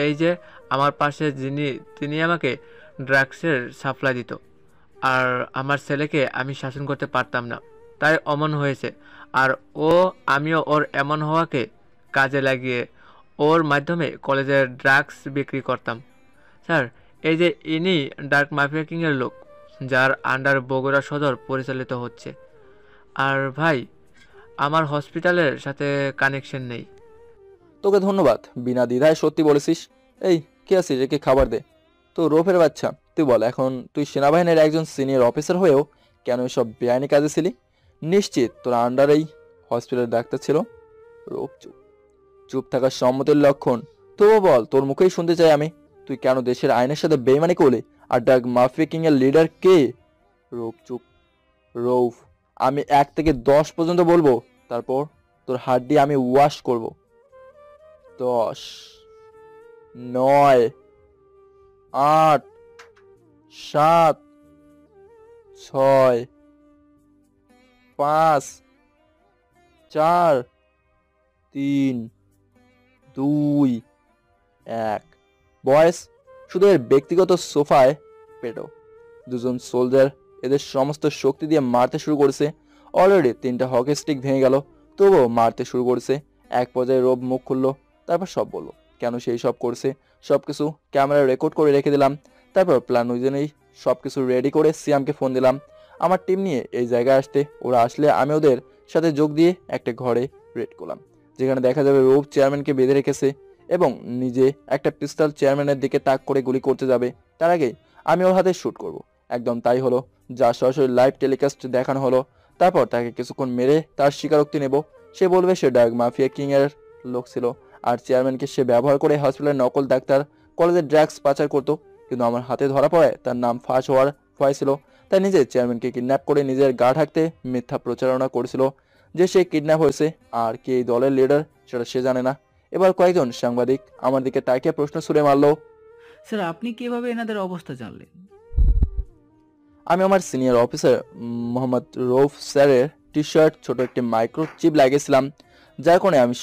E: এই যে আমার পাশে তিনি আমাকে ড্রাগসের সাপ্লাই দিত, আর আমার ছেলেকে আমি শাসন করতে পারতাম না, তাই অমন হয়েছে। আর আমিও ওর এমন হওয়াকে কাজে লাগিয়ে ওর মাধ্যমে কলেজের ড্রাগস বিক্রি করতাম। স্যার, এই যে ইনি ডার্ক মাফিয়া কিংয়ের লোক, যার আন্ডার বগুড়া সদর পরিচালিত হচ্ছে। আর ভাই, আমার হসপিটালের সাথে কানেকশন নেই।
B: তোকে ধন্যবাদ, বিনা দ্বিধায় সত্যি বলেছিস। এই, কে আছিস? একে খাবার দে। তো রোফের বাচ্চা, তুই বল, এখন তুই সেনাবাহিনীর একজন সিনিয়র অফিসার হয়েও কেন এসব বেআইনি কাজে ছিলি? নিশ্চিত তোর আন্ডারেই হসপিটালের ডাক্তার ছিল। রোফ চুপ। চুপ থাকার সম্মতির লক্ষণ। তবুও বল, তোর মুখেই শুনতে চাই আমি, তুই কেন দেশের আইনের সাথে বেইমানি করলি? আর ডার্ক মাফিয়া কিং এর লিডার কে? রোফ চুপ। রৌফ, আমি 1 থেকে 10 পর্যন্ত বলবো, তারপর তোর হাড্ডি আমি ওয়াশ করব। 10, 9, 8, 7, 6, 5, 4, 3, 2, 1। বয়েস, শুধু এর ব্যক্তিগত সোফায় পেটো। দুজন সোলজার এদের সমস্ত শক্তি দিয়ে মারতে শুরু করেছে। অলরেডি 3টা হকি স্টিক ভেঙে গেল, তবুও মারতে শুরু করেছে। এক পর্যায়ে রোব মুখ খুললো, তারপর সব বললো কেন সেই সব করছে। সবকিছু ক্যামেরা রেকর্ড করে রেখে দিলাম। তারপর প্ল্যান অনুযায়ী সবকিছু রেডি করে সিয়ামকে ফোন দিলাম আমার টিম নিয়ে এই জায়গায় আসতে। ওরা আসলে আমি ওদের সাথে যোগ দিয়ে একটা ঘরে রেড করলাম, যেখানে দেখা যাবে রোব চেয়ারম্যানকে বেঁধে রেখেছে এবং নিজে একটা পিস্তল চেয়ারম্যানের দিকে তাক করে গুলি করতে যাবে। তার আগে আমি ওর হাতে শ্যুট করব। একদম তাই হলো, যা সরাসরি লাইভ টেলিকাস্ট দেখানো হলো। তারপর তাকে কিছুক্ষণ মেরে তার স্বীকারোক্তি নেব। সে বলবে সে ডার্ক মাফিয়া কিং এর লোক ছিল, আর চেয়ারম্যানকে সে ব্যবহার করে হসপিটালের নকল ডাক্তার কলেজে ড্রাগস পাচার করতো, কিন্তু আমার হাতে ধরা পড়ে তার নাম ফাঁস হওয়ার ভয় ছিল, তাই নিজের চেয়ারম্যানকে কিডন্যাপ করে নিজের গা ঢাকতে মিথ্যা প্রচারণা করেছিল যে সে কিডন্যাপ হয়েছে, আর কে এই দলের লিডার সেটা সে জানে না। এবার কয়েকজন সাংবাদিক আমার দিকে তাকিয়ে প্রশ্ন ছুড়ে মারলো।
T: স্যার আপনি কিভাবে এনাদের অবস্থা জানলেন?
B: আমি আমার সিনিয়র অফিসার মোহাম্মদ রৌফ স্যারের টি শার্ট ছোট একটি মাইক্রো চিপ লাগিয়েছিলাম, যার কারণে আমি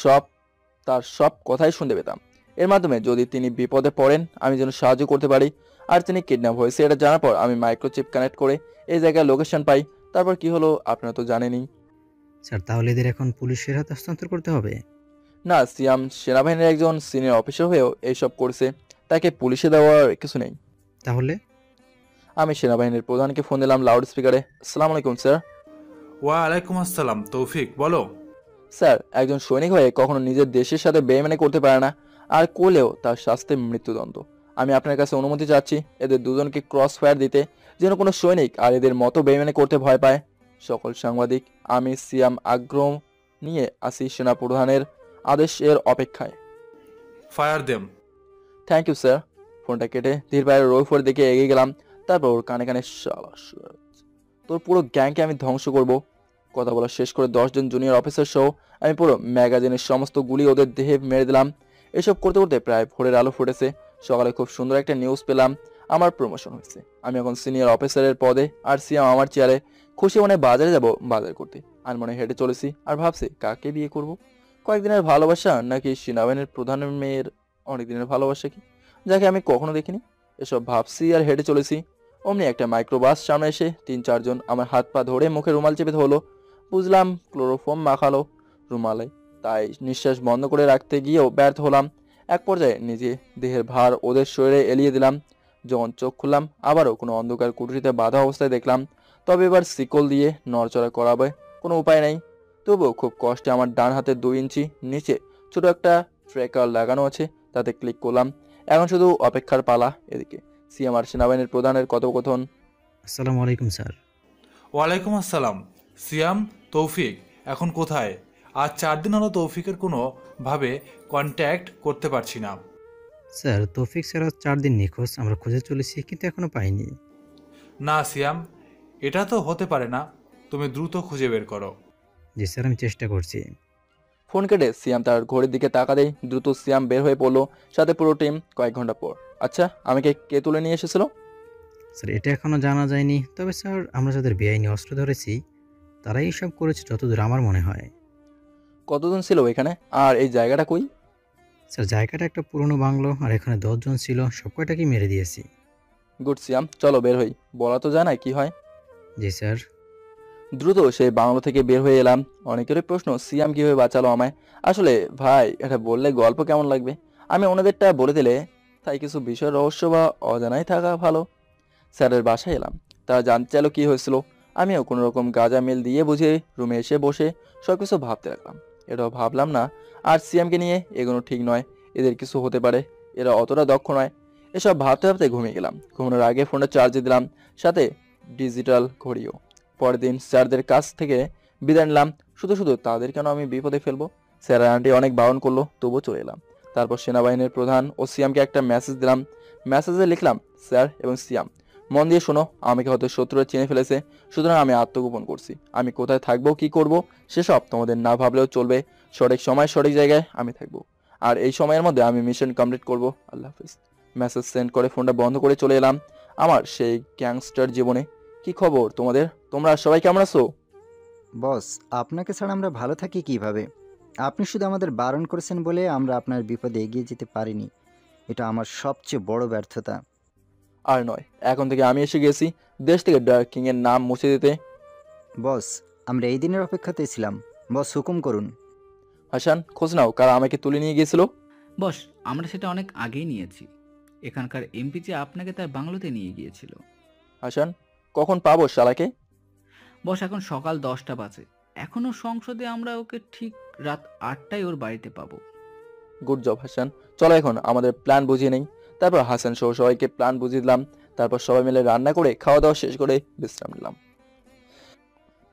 B: তার সব কথাই শুনতে পেতাম। এর মাধ্যমে যদি তিনি বিপদে পড়েন আমি যেন সাহায্য করতে পারি। আর তিনি কিডন্যাপ হয়েছে এটা জানার পর আমি মাইক্রোচিপ কানেক্ট করে এই জায়গায় লোকেশন পাই। তারপর কি হলো আপনারা তো জানেনই।
L: স্যার তাহলে এদের এখন পুলিশের হাতে হস্তান্তর করতে হবে?
B: না, সিয়াম সেনাবাহিনীর একজন সিনিয়র অফিসার হয়েও এইসব করছে, তাকে পুলিশে দেওয়ার কিছু নেই।
L: তাহলে
B: আমি সেনাবাহিনীর প্রধানকে ফোন দিলাম লাউড স্পিকারে। আসসালামু আলাইকুম স্যার।
C: ওয়ালাইকুম আসসালাম তৌফিক, বলো।
B: স্যার, একজন সৈনিক হয়ে কখনো নিজের দেশের সাথে বেইমানি করতে পারে না, আর করলেও তার শাস্তি মৃত্যুদণ্ড। আমি আপনার কাছে অনুমতি চাচ্ছি এদের দুজনকে ক্রস ফায়ার দিতে, যেন কোনো সৈনিক আর এদের মতো বেইমানি করতে ভয় পায়। সকল সাংবাদিক, আমি সিয়াম আগ্রহ নিয়ে আসি সেনা প্রধানের আদেশের অপেক্ষায়।
C: Fire them.
B: Thank you sir. ফোনটা কেটে ধীর পায়ে রৌফের দিকে এগিয়ে গেলাম। তারপর ওর কানে কানে শালা তোর পুরো গ্যাংকে আমি ধ্বংস করব। কথা বলা শেষ করে 10 জন জুনিয়র অফিসার সহ আমি পুরো ম্যাগাজিনের সমস্ত গুলি ওদের দেহে মেরে দিলাম। এসব করতে করতে প্রায় ভোরের আলো ফুটেছে। সকালে খুব সুন্দর একটা নিউজ পেলাম, আমার প্রমোশন হয়েছে। আমি এখন সিনিয়র অফিসারের পদে, আর সিয়াম আমার চেয়ারে। খুশি মনে বাজারে যাব বাজার করতে। আর মনে হেঁটে চলেছি আর ভাবছি কাকে বিয়ে করব। কয়েকদিনের ভালোবাসা নাকি সেনাবাহিনীর প্রধানের মেয়ের অনেকদিনের ভালোবাসা, কি যাকে আমি কখনো দেখিনি। এসব ভাবছি আর হেঁটে চলেছি। অমনি একটা মাইক্রোবাস সামনে এসে 3-4 জন আমার হাত পা ধরে মুখে রুমাল চেপে ধরলো। বুঝলাম ক্লোরোফর্ম মাখালো রুমালে, তাই নিঃশ্বাস বন্ধ করে রাখতে গিয়েও ব্যর্থ হলাম। এক পর্যায়ে নিজে দেহের ভার ওদের শরীরে এলিয়ে দিলাম। যখন চোখ খুললাম আবারও কোনো অন্ধকার কুঠরিতে বাধা অবস্থায় দেখলাম। তবে এবার শিকল দিয়ে নড়চড়া করাবে কোনো উপায় নেই। তবুও খুব কষ্টে আমার ডান হাতের 2 ইঞ্চি নিচে ছোট একটা ট্র্যাকার লাগানো আছে, তাতে ক্লিক করলাম। এখন শুধু অপেক্ষার পালা। এদিকে সিএম আর সেনাবাহিনীর প্রধানের কথোপকথন।
L: আসসালামু আলাইকুম স্যার।
C: ওয়ালাইকুম আসসালাম। সিয়াম, তৌফিক এখন কোথায়? আজ 4 দিন হলো তৌফিকের কোনো ভাবে কন্ট্যাক্ট করতে পারছি না।
L: স্যার তৌফিক স্যার 4 দিন নিখোঁজ, আমরা খুঁজে চলেছি কিন্তু এখনো পাইনি।
C: না সিয়াম, এটা তো হতে পারে না, তুমি দ্রুত খুঁজে বের করো।
L: জি স্যার, আমি চেষ্টা করছি।
B: ফোন কেটে সিয়াম তার ঘড়ির দিকে তাকা দেয়। দ্রুত সিয়াম বের হয়ে পড়লো, সাথে পুরো টিম। কয়েক ঘন্টা পর, আচ্ছা আমাকে কে তুলে নিয়ে এসেছিল?
L: স্যার এটা এখনো জানা যায়নি, তবে স্যার আমরা যাদের বেআইনি অস্ত্র ধরেছি তারাই সব করেছে যতদূর আমার মনে হয়।
B: কতজন ছিল এখানে, আর এই জায়গাটা কই?
L: স্যার জায়গাটা একটা পুরনো বাংলো, আর এখানে 10 জন ছিল, সব কয়টাকেই মেরে দিয়েছি।
B: গুড সিয়াম, চলো বের হই, বলা তো যায় না কি হয়।
L: জি স্যার।
B: দ্রুত সেই বাংলো থেকে বের হয়ে এলাম। অনেকেরই প্রশ্ন সিয়াম কিভাবে বাঁচালো আমায়। আসলে ভাই এটা বললে গল্প কেমন লাগবে, আমি ওনাদেরটা বলে দিলে তাই কিছু বিষয় রহস্য বা অজানাই থাকা ভালো। স্যারের বাসায় এলাম, তারা জানতে চাইলো কি হয়েছিল। আমিও কোনো রকম গাঁজা মিল দিয়ে বুঝে রুমে এসে বসে সব কিছু ভাবতে লাগলাম। এটাও ভাবলাম না আর সিএমকে নিয়ে এগোনো ঠিক নয়, এদের কিছু হতে পারে, এরা অতটা দক্ষ নয়। এসব ভাবতে ভাবতে ঘুমিয়ে গেলাম। ঘুমানোর আগে ফোনটা চার্জে দিলাম, সাথে ডিজিটাল ঘড়িও। পরের দিন স্যারদের কাছ থেকে বিদায় নিলাম। শুধু শুধু তাদের কেন আমি বিপদে ফেলবো। স্যার আন্টি অনেক বারণ করলো, তবুও চলে এলাম। তারপর সেনাবাহিনীর প্রধান ও সিয়ামকে একটা মেসেজ দিলাম। মেসেজে লিখলাম, স্যার এবং সিয়াম মন দিয়ে শোনো, আমাকে হয়তো শত্রুরা চিনে ফেলেছে, সুতরাং আমি আত্মগোপন করছি। আমি কোথায় থাকবো, কি করব, সেসব তোমাদের না ভাবলেও চলবে। সঠিক সময় সঠিক জায়গায় আমি থাকবো, আর এই সময়ের মধ্যে আমি মিশন কমপ্লিট করব। আল্লাহ হাফিজ। মেসেজ সেন্ড করে ফোনটা বন্ধ করে চলে এলাম আমার সেই গ্যাংস্টার জীবনে। কি খবর তোমাদের, তোমরা সবাই কেমন আছো?
N: বস, আপনাকে ছাড়া আমরা ভালো থাকি কিভাবে? আপনি শুধু আমাদের বারণ করেছেন বলে আমরা আপনার বিপদে এগিয়ে যেতে পারিনি। এটা আমার সবচেয়ে বড় ব্যর্থতা।
B: আর নয়, এখন থেকে আমি এসে গেছি দেশ থেকে ডার্ক কিং এর নাম মুছে দিতে।
N: বস, আমরা এই দিনের অপেক্ষাতে ছিলাম। বস হুকুম করুন।
B: হাসান, খোঁজ নাও কারা আমাকে তুলে নিয়ে গিয়েছিল।
T: বস, আমরা সেটা অনেক আগেই নিয়েছি। এখানকার এমপি যে আপনাকে তার বাংলোতে নিয়ে গিয়েছিল।
B: হাসান, কখন পাবো শালাকে?
T: বস, এখন সকাল 10টা বাজে। এখনো সংসদে আমরা ওকে ঠিক রাত 8টায় ওর বাড়িতে পাবো।
B: গুড জব হাসান, চলো এখন আমাদের প্ল্যান বুঝিয়ে নেই। তারপর হাসান সহ সবাইকে প্ল্যান বুঝিয়ে দিলাম। তারপর সবাই মিলে রান্না করে খাওয়া দাওয়া শেষ করে বিশ্রাম নিলাম।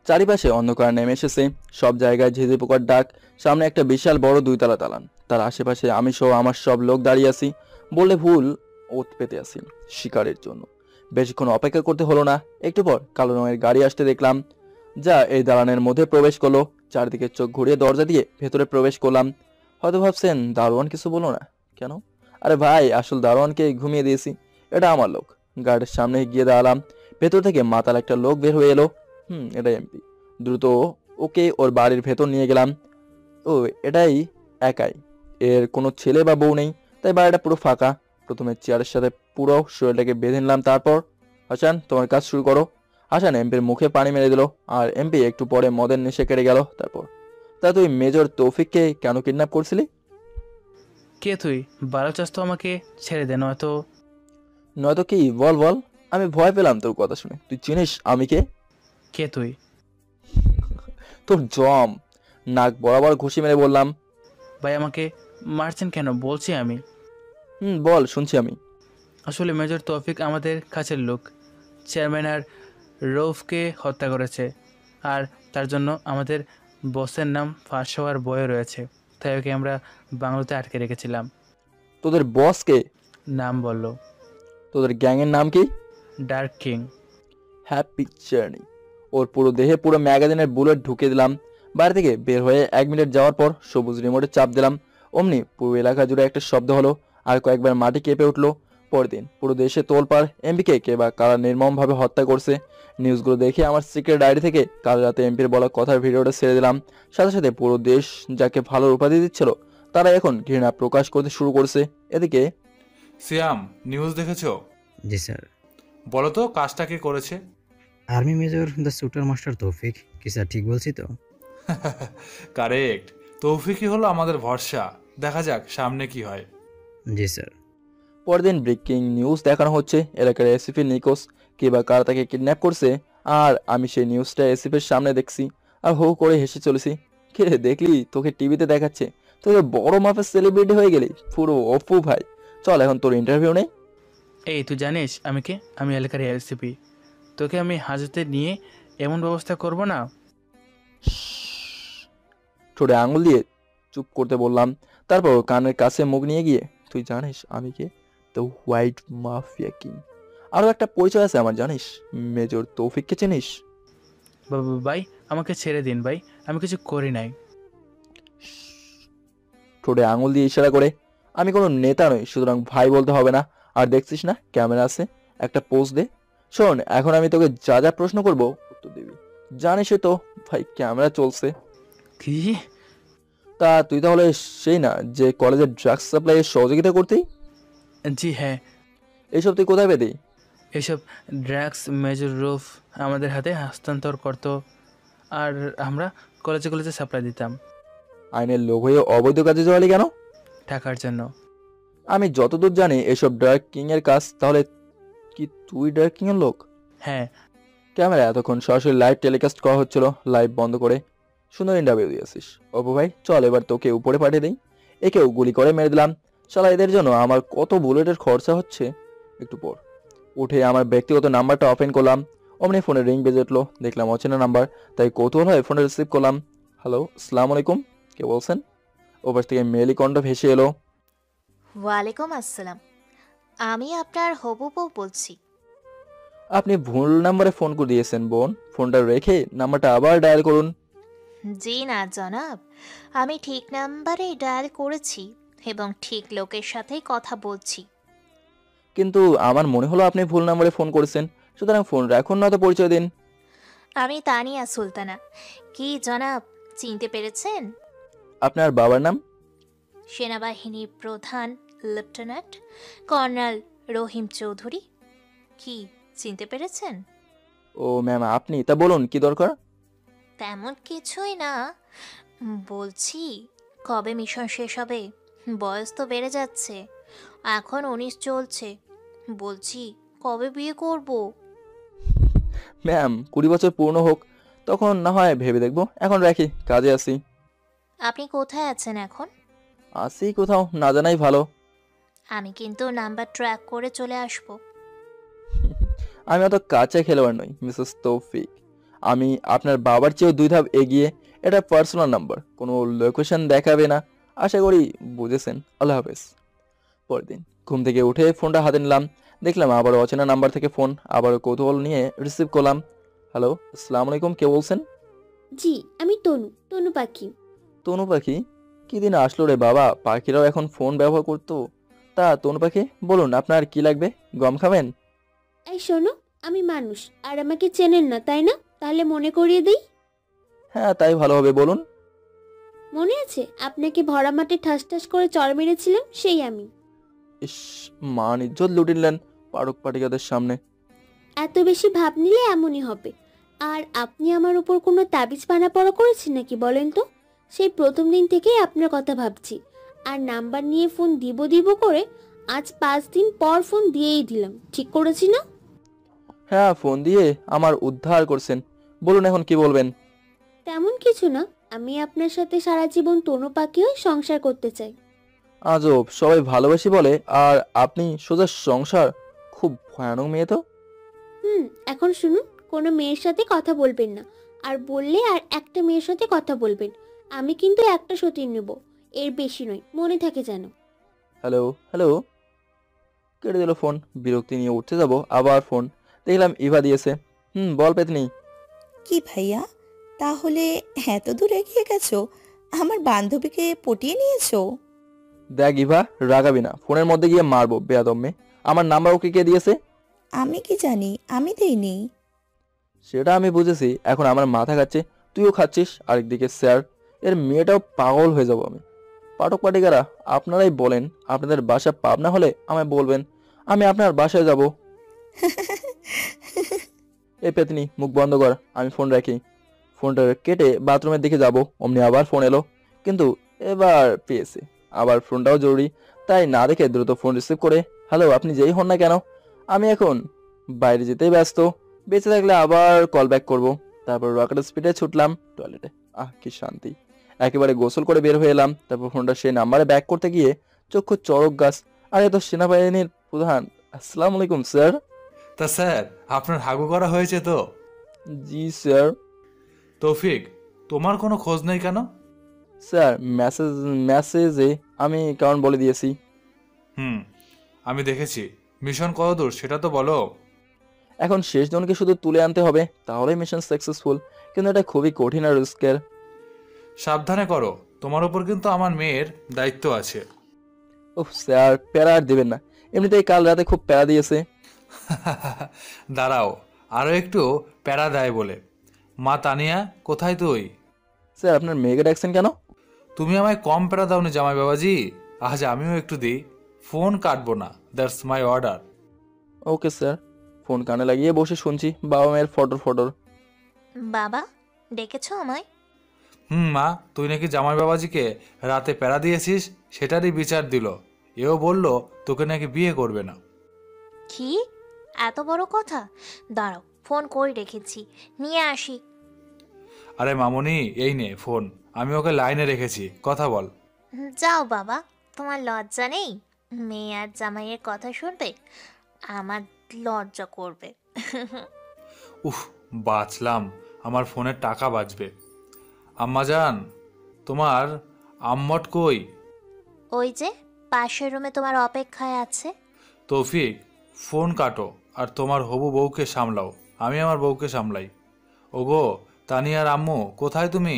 B: চারিপাশে অন্ধকার নেমে এসেছে, সব জায়গায় ঝিঝি পোকার ডাক। সামনে একটা বিশাল বড় 2 তলা দালান, তার আশেপাশে আমি সহ আমার সব লোক দাঁড়িয়ে আছি, বললে ভুল, ওত পেতে আছি শিকারের জন্য। বেশিক্ষণ অপেক্ষা করতে হলো না, একটু পর কালো রঙের গাড়ি আসতে দেখলাম, যা এই দালানের মধ্যে প্রবেশ করলো। চারদিকে চোখ ঘুরিয়ে দরজা দিয়ে ভেতরে প্রবেশ করলাম। হয়তো ভাবছেন দারোয়ান কিছু বলো না কেন? আরে ভাই, আসল দারোয়ানকে ঘুমিয়ে দিয়েছি, এটা আমার লোক। গার্ডের সামনে গিয়ে দাঁড়ালাম, ভেতর থেকে মাতাল একটা লোক বের হয়ে এলো। এটা এমপি। দ্রুত ওকে ওর বাড়ির ভেতর নিয়ে গেলাম। ও এটাই একাই, এর কোনো ছেলে বা বউ নেই, তাই বাড়িটা পুরো ফাঁকা। প্রথমে চেয়ারের সাথে পুরো শরীরটাকে বেঁধে নিলাম, তারপর হাসান তোমার কাজ শুরু করো। হাসান এমপির মুখে পানি মেরে দিল, আর এমপি একটু পরে মদের নেশে কেটে গেল। তারপর তুই মেজর তৌফিককে কেন কিডন্যাপ করছিলি?
D: কে তুই? বারো চাস তো আমাকে ছেড়ে দে,
B: নয়তো কি? বল বল, আমি ভয় পেলাম তোর কথা শুনে। তুই চিনিস আমি কে?
D: কে তুই?
B: তোর জম। নাক বরাবর ঘুষি মেরে বললাম।
D: ভাই আমাকে মারছেন কেন? বলছি আমি।
B: বল, শুনছি আমি।
D: আসলে মেজর তৌফিক আমাদের কাছের লোক। চেয়ারম্যান আর রৌফকে হত্যা করেছে, আর তার জন্য আমাদের বসের নাম ফাঁস হওয়ার ভয় রয়েছে, তাই ওকে আমরা বাংলোতে আটকে রেখেছিলাম।
B: তোদের বসকে?
D: নাম বললো।
B: তোদের গ্যাংয়ের নাম কি?
D: Dark king.
B: Happy journey. ওর পুরো দেহে পুরো ম্যাগাজিনের বুলেট ঢুকে দিলাম। বাড়ি থেকে বের হয়ে 1 মিনিট যাওয়ার পর সবুজ রিমোটে চাপ দিলাম। অমনি পুরো এলাকা জুড়ে একটা শব্দ হলো, আর কয়েকবার মাটি কেঁপে উঠলো। পরদিন পুরো দেশে তোলপাড়, এমপিকে কে বা কারা নির্মমভাবে হত্যা করছে। নিউজগুলো দেখে আমার সিক্রেট ডায়েরি থেকে কাল রাতে এমপির বলা কথার ভিডিওটা ছেড়ে দিলাম। সাথে সাথে পুরো দেশ যাকে ভালো উপাধি দিচ্ছিল, তারা এখন ঘৃণা প্রকাশ করতে শুরু করছে। এদিকে
C: সিয়াম, নিউজ দেখেছো?
L: জি স্যার।
C: বলো তো কাজটা কে করেছে?
L: Army major the shooter master তৌফিক। কি স্যার ঠিক বলছি তো?
C: কারেক্ট, তৌফিকই হলো আমাদের ভরসা। দেখা যাক সামনে কি হয়।
L: জি স্যার।
B: পরদিন ব্রেকিং নিউজ দেখানো হচ্ছে, এলাকার এসিপি নিকোস কে বা কারা তাকে কিডন্যাপ করছে। আর আমি সেই নিউজটা এসিপির সামনে দেখছি, আর হো করে হেসে চলেছি। কে দেখলি, তোকে টিভিতে দেখাচ্ছে, তুই বড় মাপের সেলিব্রিটি হয়ে গেলি, পুরো অপু ভাই। চল এখন তোর ইন্টারভিউ নেই।
D: এই তুই জানিস আমি কে? আমি এলাকার এসিপি। তোকে আমি হাজতে নিয়ে এমন ব্যবস্থা করব না।
B: ঠোঁটে আঙুল দিয়ে চুপ করতে বললাম। তারপর কানের কাছে মুখ নিয়ে গিয়ে, তুই জানিস আমি কে? The white mafia king. আরও একটা পরিচয় আছে আমার, জানিস? মেজর তৌফিককে চিনিস?
D: ভাই আমাকে ছেড়ে দিন ভাই, আমি কিছু করি নাই।
B: ঠোঁটে আঙুল দিয়ে ইশারা করে, আমি কোনো নেতা নই, সুতরাং ভাই বলতে হবে না। আর দেখছিস না ক্যামেরা আছে, একটা পোজ দে। শোন, এখন আমি তোকে যা যা প্রশ্ন করবো উত্তর দিবি। জানিসই তো ভাই, ক্যামেরা চলছে।
D: কি?
B: তা তুই তাহলে সেই না যে কলেজের ড্রাগস সাপ্লাইয়ের সহযোগিতা করতি?
D: জি হ্যাঁ।
B: এইসব তুই কোথায় পেতি?
D: এইসব ড্রাগস মেজর রুফ আমাদের হাতে হস্তান্তর করত, আর আমরা কলেজে কলেজে সাপ্লাই দিতাম।
B: আইনের লোক হয়ে অবৈধ কাজে জড়ালি কেন?
D: টাকার জন্য।
B: আমি যতদূর জানি এসব ড্রাগ কিং এর কাজ। তাহলে কি তুই ড্রাগ কিং এর লোক?
D: হ্যাঁ।
B: ক্যামেরা এতক্ষণ সরাসরি লাইভ টেলিকাস্ট করা হচ্ছিল, লাইভ বন্ধ করে। সুন্দর ইন্টারভিউ দিয়েছিস অপু ভাই, চল এবার তোকে উপরে পাঠিয়ে দিই। একেও গুলি করে মেরে দিলাম। শালা এদের জন্য আমার কত বুলেটের খরচা হচ্ছে। একটু পর উঠে আমার ব্যক্তিগত নাম্বারটা ওপেন করলাম। অমনি ফোনে রিং বেজে উঠলো, দেখলাম অচেনা নাম্বার, তাই কৌতূহল হয়ে ফোনে রিসিভ করলাম। হ্যালো, আসসালামু আলাইকুম, কে বলছেন? ওপাশ থেকে মেলি কণ্ঠ ভেসে এলো।
U: ওয়ালাইকুম আসসালাম, আমি আপনার হবু বউ বলছি।
B: আপনি ভুল নাম্বারে ফোন করে দিয়েছেন বোন, ফোনটা রেখে নাম্বারটা আবার ডায়াল করুন।
U: জি না জনাব, আমি ঠিক নাম্বারেই ডায়াল করেছি এবং ঠিক লোকের সাথেই কথা বলছি।
B: কিন্তু আমার মনে হলো আপনি ভুল নাম্বারে ফোন করেছেন, সুতরাং ফোন রাখুন, না তো পরিচয় দিন।
U: আমি তানিয়া সুলতানা। কি জনাব, চিনতে পেরেছেন?
B: আপনার বাবার নাম?
U: সেনাবাহিনীর প্রধান লেফটেন্যান্ট কর্নেল রহিম চৌধুরী। কি চিনতে পেরেছেন?
B: ও ম্যাম, আপনি? তা বলুন কি দরকার?
U: তেমন কিছুই না, বলছি কবে মিশন শেষ হবে? বয়স তো বেড়ে যাচ্ছে, এখন 19 চলছে। বলছি কবে বিয়ে করব?
B: ম্যাম 20 বছর পূর্ণ হোক, তখন না হয় ভেবে দেখবো। এখন রাখি, কাজে আসি।
U: আপনি কোথায় আছেন এখন?
B: আসি কোথাও, না জানাই ভালো।
U: আমি কিন্তু নাম্বার ট্র্যাক করে চলে আসব।
B: আমি অত কাঁচা খেলোয়াড় নই মিসেস তৌফিক, আমি আপনার বাবার চেয়েও 2 ধাপ এগিয়ে। এটা পার্সোনাল নাম্বার, কোনো লোকেশন দেখাবে না। আশা করি বুঝেছেন। আল্লাহ হাফেজ। পরের দিন ঘুম থেকে উঠে ফোনটা হাতে নিলাম, দেখলাম আবার অচেনা নাম্বার থেকে ফোন। আবার কৌতূহল নিয়ে রিসিভ করলাম। হ্যালো, আসসালামু আলাইকুম, কে বলছেন?
M: জি, আমি তনু, তনু পাখি।
B: তনু পাখি? কি দিন আসলো রে বাবা, পাখিরাও এখন ফোন ব্যবহার করতো। তা তনু পাখি, বলুন আপনার কি লাগবে? গম খাবেন?
M: এই শোনো, আমি মানুষ আর আমাকে চেনেন না তাই না? তাহলে মনে করিয়ে দিই।
B: হ্যাঁ, তাই ভালো হবে, বলুন।
M: মনে আছে আপনাকে ভরা মাঠে ঠাস ঠাস করে চড় মেরেছিলাম? সেই আমি।
B: ইস, মান ইজ্জত লুটে নিলেন পাড়ক পাটিকাদের সামনে।
M: এত বেশি ভাব নিলে এমনই হবে। আর আপনি আমার উপর কোনো তাবিজ পানা পড়া করেছেন নাকি বলেন তো? সেই প্রথম দিন থেকেই আপনার কথা ভাবছি। আর নাম্বার নিয়ে ফোন দিব দিব করে আজ 5 দিন পর ফোন দিয়েই দিলাম। ঠিক করেছি না?
B: হ্যাঁ, ফোন দিয়ে আমার উদ্ধার করছেন। বলুন এখন কি বলবেন?
M: তেমন কিছু না, আমি আপনার সাথে সারা জীবন তনু পাখি হয়ে সংসার করতে চাই।
B: আজব, সবাই ভালোবাসি বলে আর আপনি সোজা সংসার। খুব ভয়ানক মেয়ে তো।
M: এখন শুনুন, কোনো মেয়ের সাথে কথা বলবেন না। আর বললে আর একটা মেয়ের সাথে কথা বলবেন। আমি কিন্তু একটা সতীন নেব, এর বেশি নয়, মনে থাকে যেন।
B: হ্যালো হ্যালো, কেটে দিল ফোন। বিরক্তি নিয়ে উঠতে যাব, আবার ফোন দেখলাম ইভা দিয়েছে। বল পেতনি।
J: কি ভাইয়া, তাহলে এত দূর এগিয়ে গেছো? আমার বান্ধবীকে পটিয়ে নিয়েছো?
B: দেখ ইভা, রাগাবি না, ফোনের মধ্যে গিয়ে মারবো বেয়াদব মেয়ে। আমার নাম্বার ওকে কে দিয়েছে?
J: আমি কি জানি, আমি দেইনি।
B: সেটা আমি বুঝেছি, এখন আমার মাথা খাচ্ছে, তুইও খাচ্ছিস। আরেকদিকে স্যার, এর মেয়েটাও পাগল হয়ে যাব আমি। পাঠক পাঠিকারা, আপনারাই বলেন, আপনাদের বাসা পাবনা হলে আমায় বলবেন, আমি আপনার বাসায় যাব। এ পেতনি, মুখ বন্ধ কর, আমি ফোন রাখি। ফোনটা কেটে বাথরুমের দিকে যাব, অমনি আবার ফোন এলো। কিন্তু এবার পেয়েছে, আবার ফোনটাও জরুরি, তাই না দেখে দ্রুত ফোন রিসিভ করে, হ্যালো, আপনি যেই হন না কেন, আমি এখন বাইরে যেতেই ব্যস্ত। বেঁচে থাকলে আবার কল ব্যাক করবো। তারপর রকেট স্পিডে ছুটলাম টয়লেটে। কি শান্তি, একেবারে গোসল করে বের হয়ে এলাম। তারপর ফোনটা সেই নাম্বারে ব্যাক করতে গিয়ে চক্ষু চড়ক গাছ। আরে তো সেনাবাহিনীর প্রধান। আসসালামু আলাইকুম স্যার।
C: তা স্যার, আপনার হাগু করা হয়েছে তো?
B: জি স্যার।
C: তৌফিক, তোমার কোনো খোঁজ নেই কেন?
B: স্যার, মেসেজে আমি কারণ বলে দিয়েছি।
C: আমি দেখেছি। মিশন কত দূর সেটা তো বলো।
B: এখন শেষ জনকে শুধু তুলে আনতে হবে, তাহলেই মিশন সাকসেসফুল। কিন্তু এটা খুবই কঠিন আর রিস্কের।
C: সাবধানে করো, তোমার উপর কিন্তু আমার মেয়ের দায়িত্ব আছে।
B: ওহ স্যার, প্যারা আর দেবেন না, এমনিতেই কাল রাতে খুব প্যারা দিয়েছে।
C: দাঁড়াও, আরও একটু প্যারা দেয় বলে। মা তানিয়া, কোথায় তুই?
B: স্যার, আপনার মেয়েকে ডাকছেন কেন?
C: তুমি আমায় কম প্যারা দাওনি জামাই বাবাজি, আজ আমিও একটু দিই। ফোন কাটবো না, that's my order.
B: Okay sir. Phone কানে লাগিয়ে বসে শুনছি বাবা মায়ের ফটর ফটর।
U: বাবা, ডেকেছো আমায়?
C: মা, তুই নাকি জামাই বাবাজিকে রাতে প্যারা দিয়েছিস, সেটারই বিচার দিল। এও বলল তোকে নাকি বিয়ে করবে না।
U: কি এত বড় কথা? দাঁড়াও, ফোন কই রেখেছি, নিয়ে আসি।
C: আরে মামনি, এই নে ফোন, আমি ওকে লাইনে রেখেছি, কথা বল।
U: যাও বাবা, তোমার লজ্জা নেই? মেয়ে আর জামাইয়ের কথা শুনবে, আমার লজ্জা করবে।
C: উফ, বাঁচলাম, আমার ফোনের টাকা বাঁচবে। আম্মাজান, তোমার আম্মট কই?
U: ওই যে পাশের রুমে তোমার অপেক্ষায় আছে।
C: তৌফিক, ফোন কাটো আর তোমার হবু বউকে সামলাও, আমি আমার বউকে সামলাই। ওগো তানিয়ার আম্মু, কোথায় তুমি?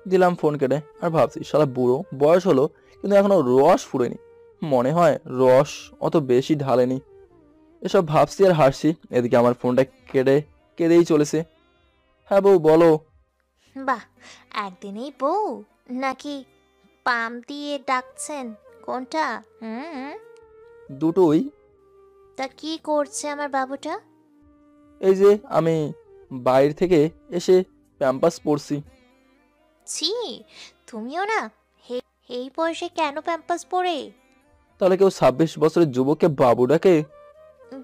B: দিলাম ফোন কেটে। আর ভাবছি, শালা বুড়ো, বয়স হলো কিন্তু এখনো রস ফুরেনি। মনে হয় রস অত বেশি ঢালেনি। এসব ভাবছি আর হাসছি, এদিকে আমার ফোনটা কেঁদেই চলেছে। হ্যাঁ বউ, বলো।
U: বাহ, একদিনেই বউ নাকি পাম দিয়ে ডাকছেন? কোনটা?
B: দুটোই।
U: তা কি করছে আমার বাবুটা?
B: এই যে আমি বাইরে থেকে এসে প্যাম্পাস পরছি।
U: ছি, তুমিও না, এই বয়সে কেন প্যাম্পাস পরে?
B: তাহলে কেউ 26 বছরের যুবককে বাবু ডাকে?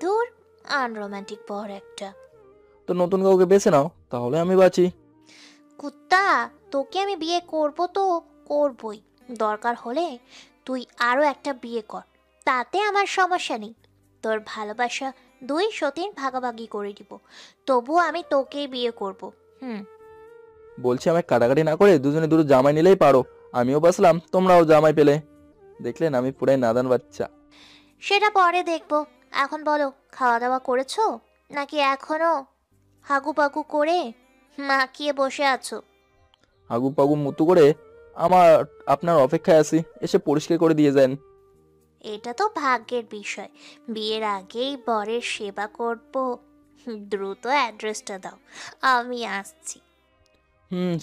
U: ধুর, আনরোম্যান্টিক বর একটা।
B: তো নতুন কাউকে বেছে নাও, তাহলে আমি বাঁচি।
U: কুত্তা, তোকে আমি বিয়ে করব তো করবই। দরকার হলে তুই আরো একটা বিয়ে কর, তাতে আমার সমস্যা নেই। তোর ভালোবাসা 2 সতীন ভাগাভাগি করে দিব, তবুও আমি তোকেই বিয়ে করব।
B: বলছি, আমায় কাটাকাটি না করে দুজনে দুটো জামাই নিলেই পারো। আমিও বাঁচলাম, তোমরাও জামাই পেলে। দেখলেন আমি পুরাই নাদান বাচ্চা।
U: সেটা পরে দেখবো, এখন বলো খাওয়া দাওয়া করেছো নাকি এখনো হাগু পাগু করে মাখিয়ে বসে আছো?
B: হাগু পাগু মুতু করে আপনার অপেক্ষায় আছি, এসে পরিষ্কার করে দিয়ে যান।
U: এটা তো ভাগ্যের বিষয়, বিয়ের আগেই বরের সেবা করব। দ্রুত অ্যাড্রেসটা দাও, আমি আসছি।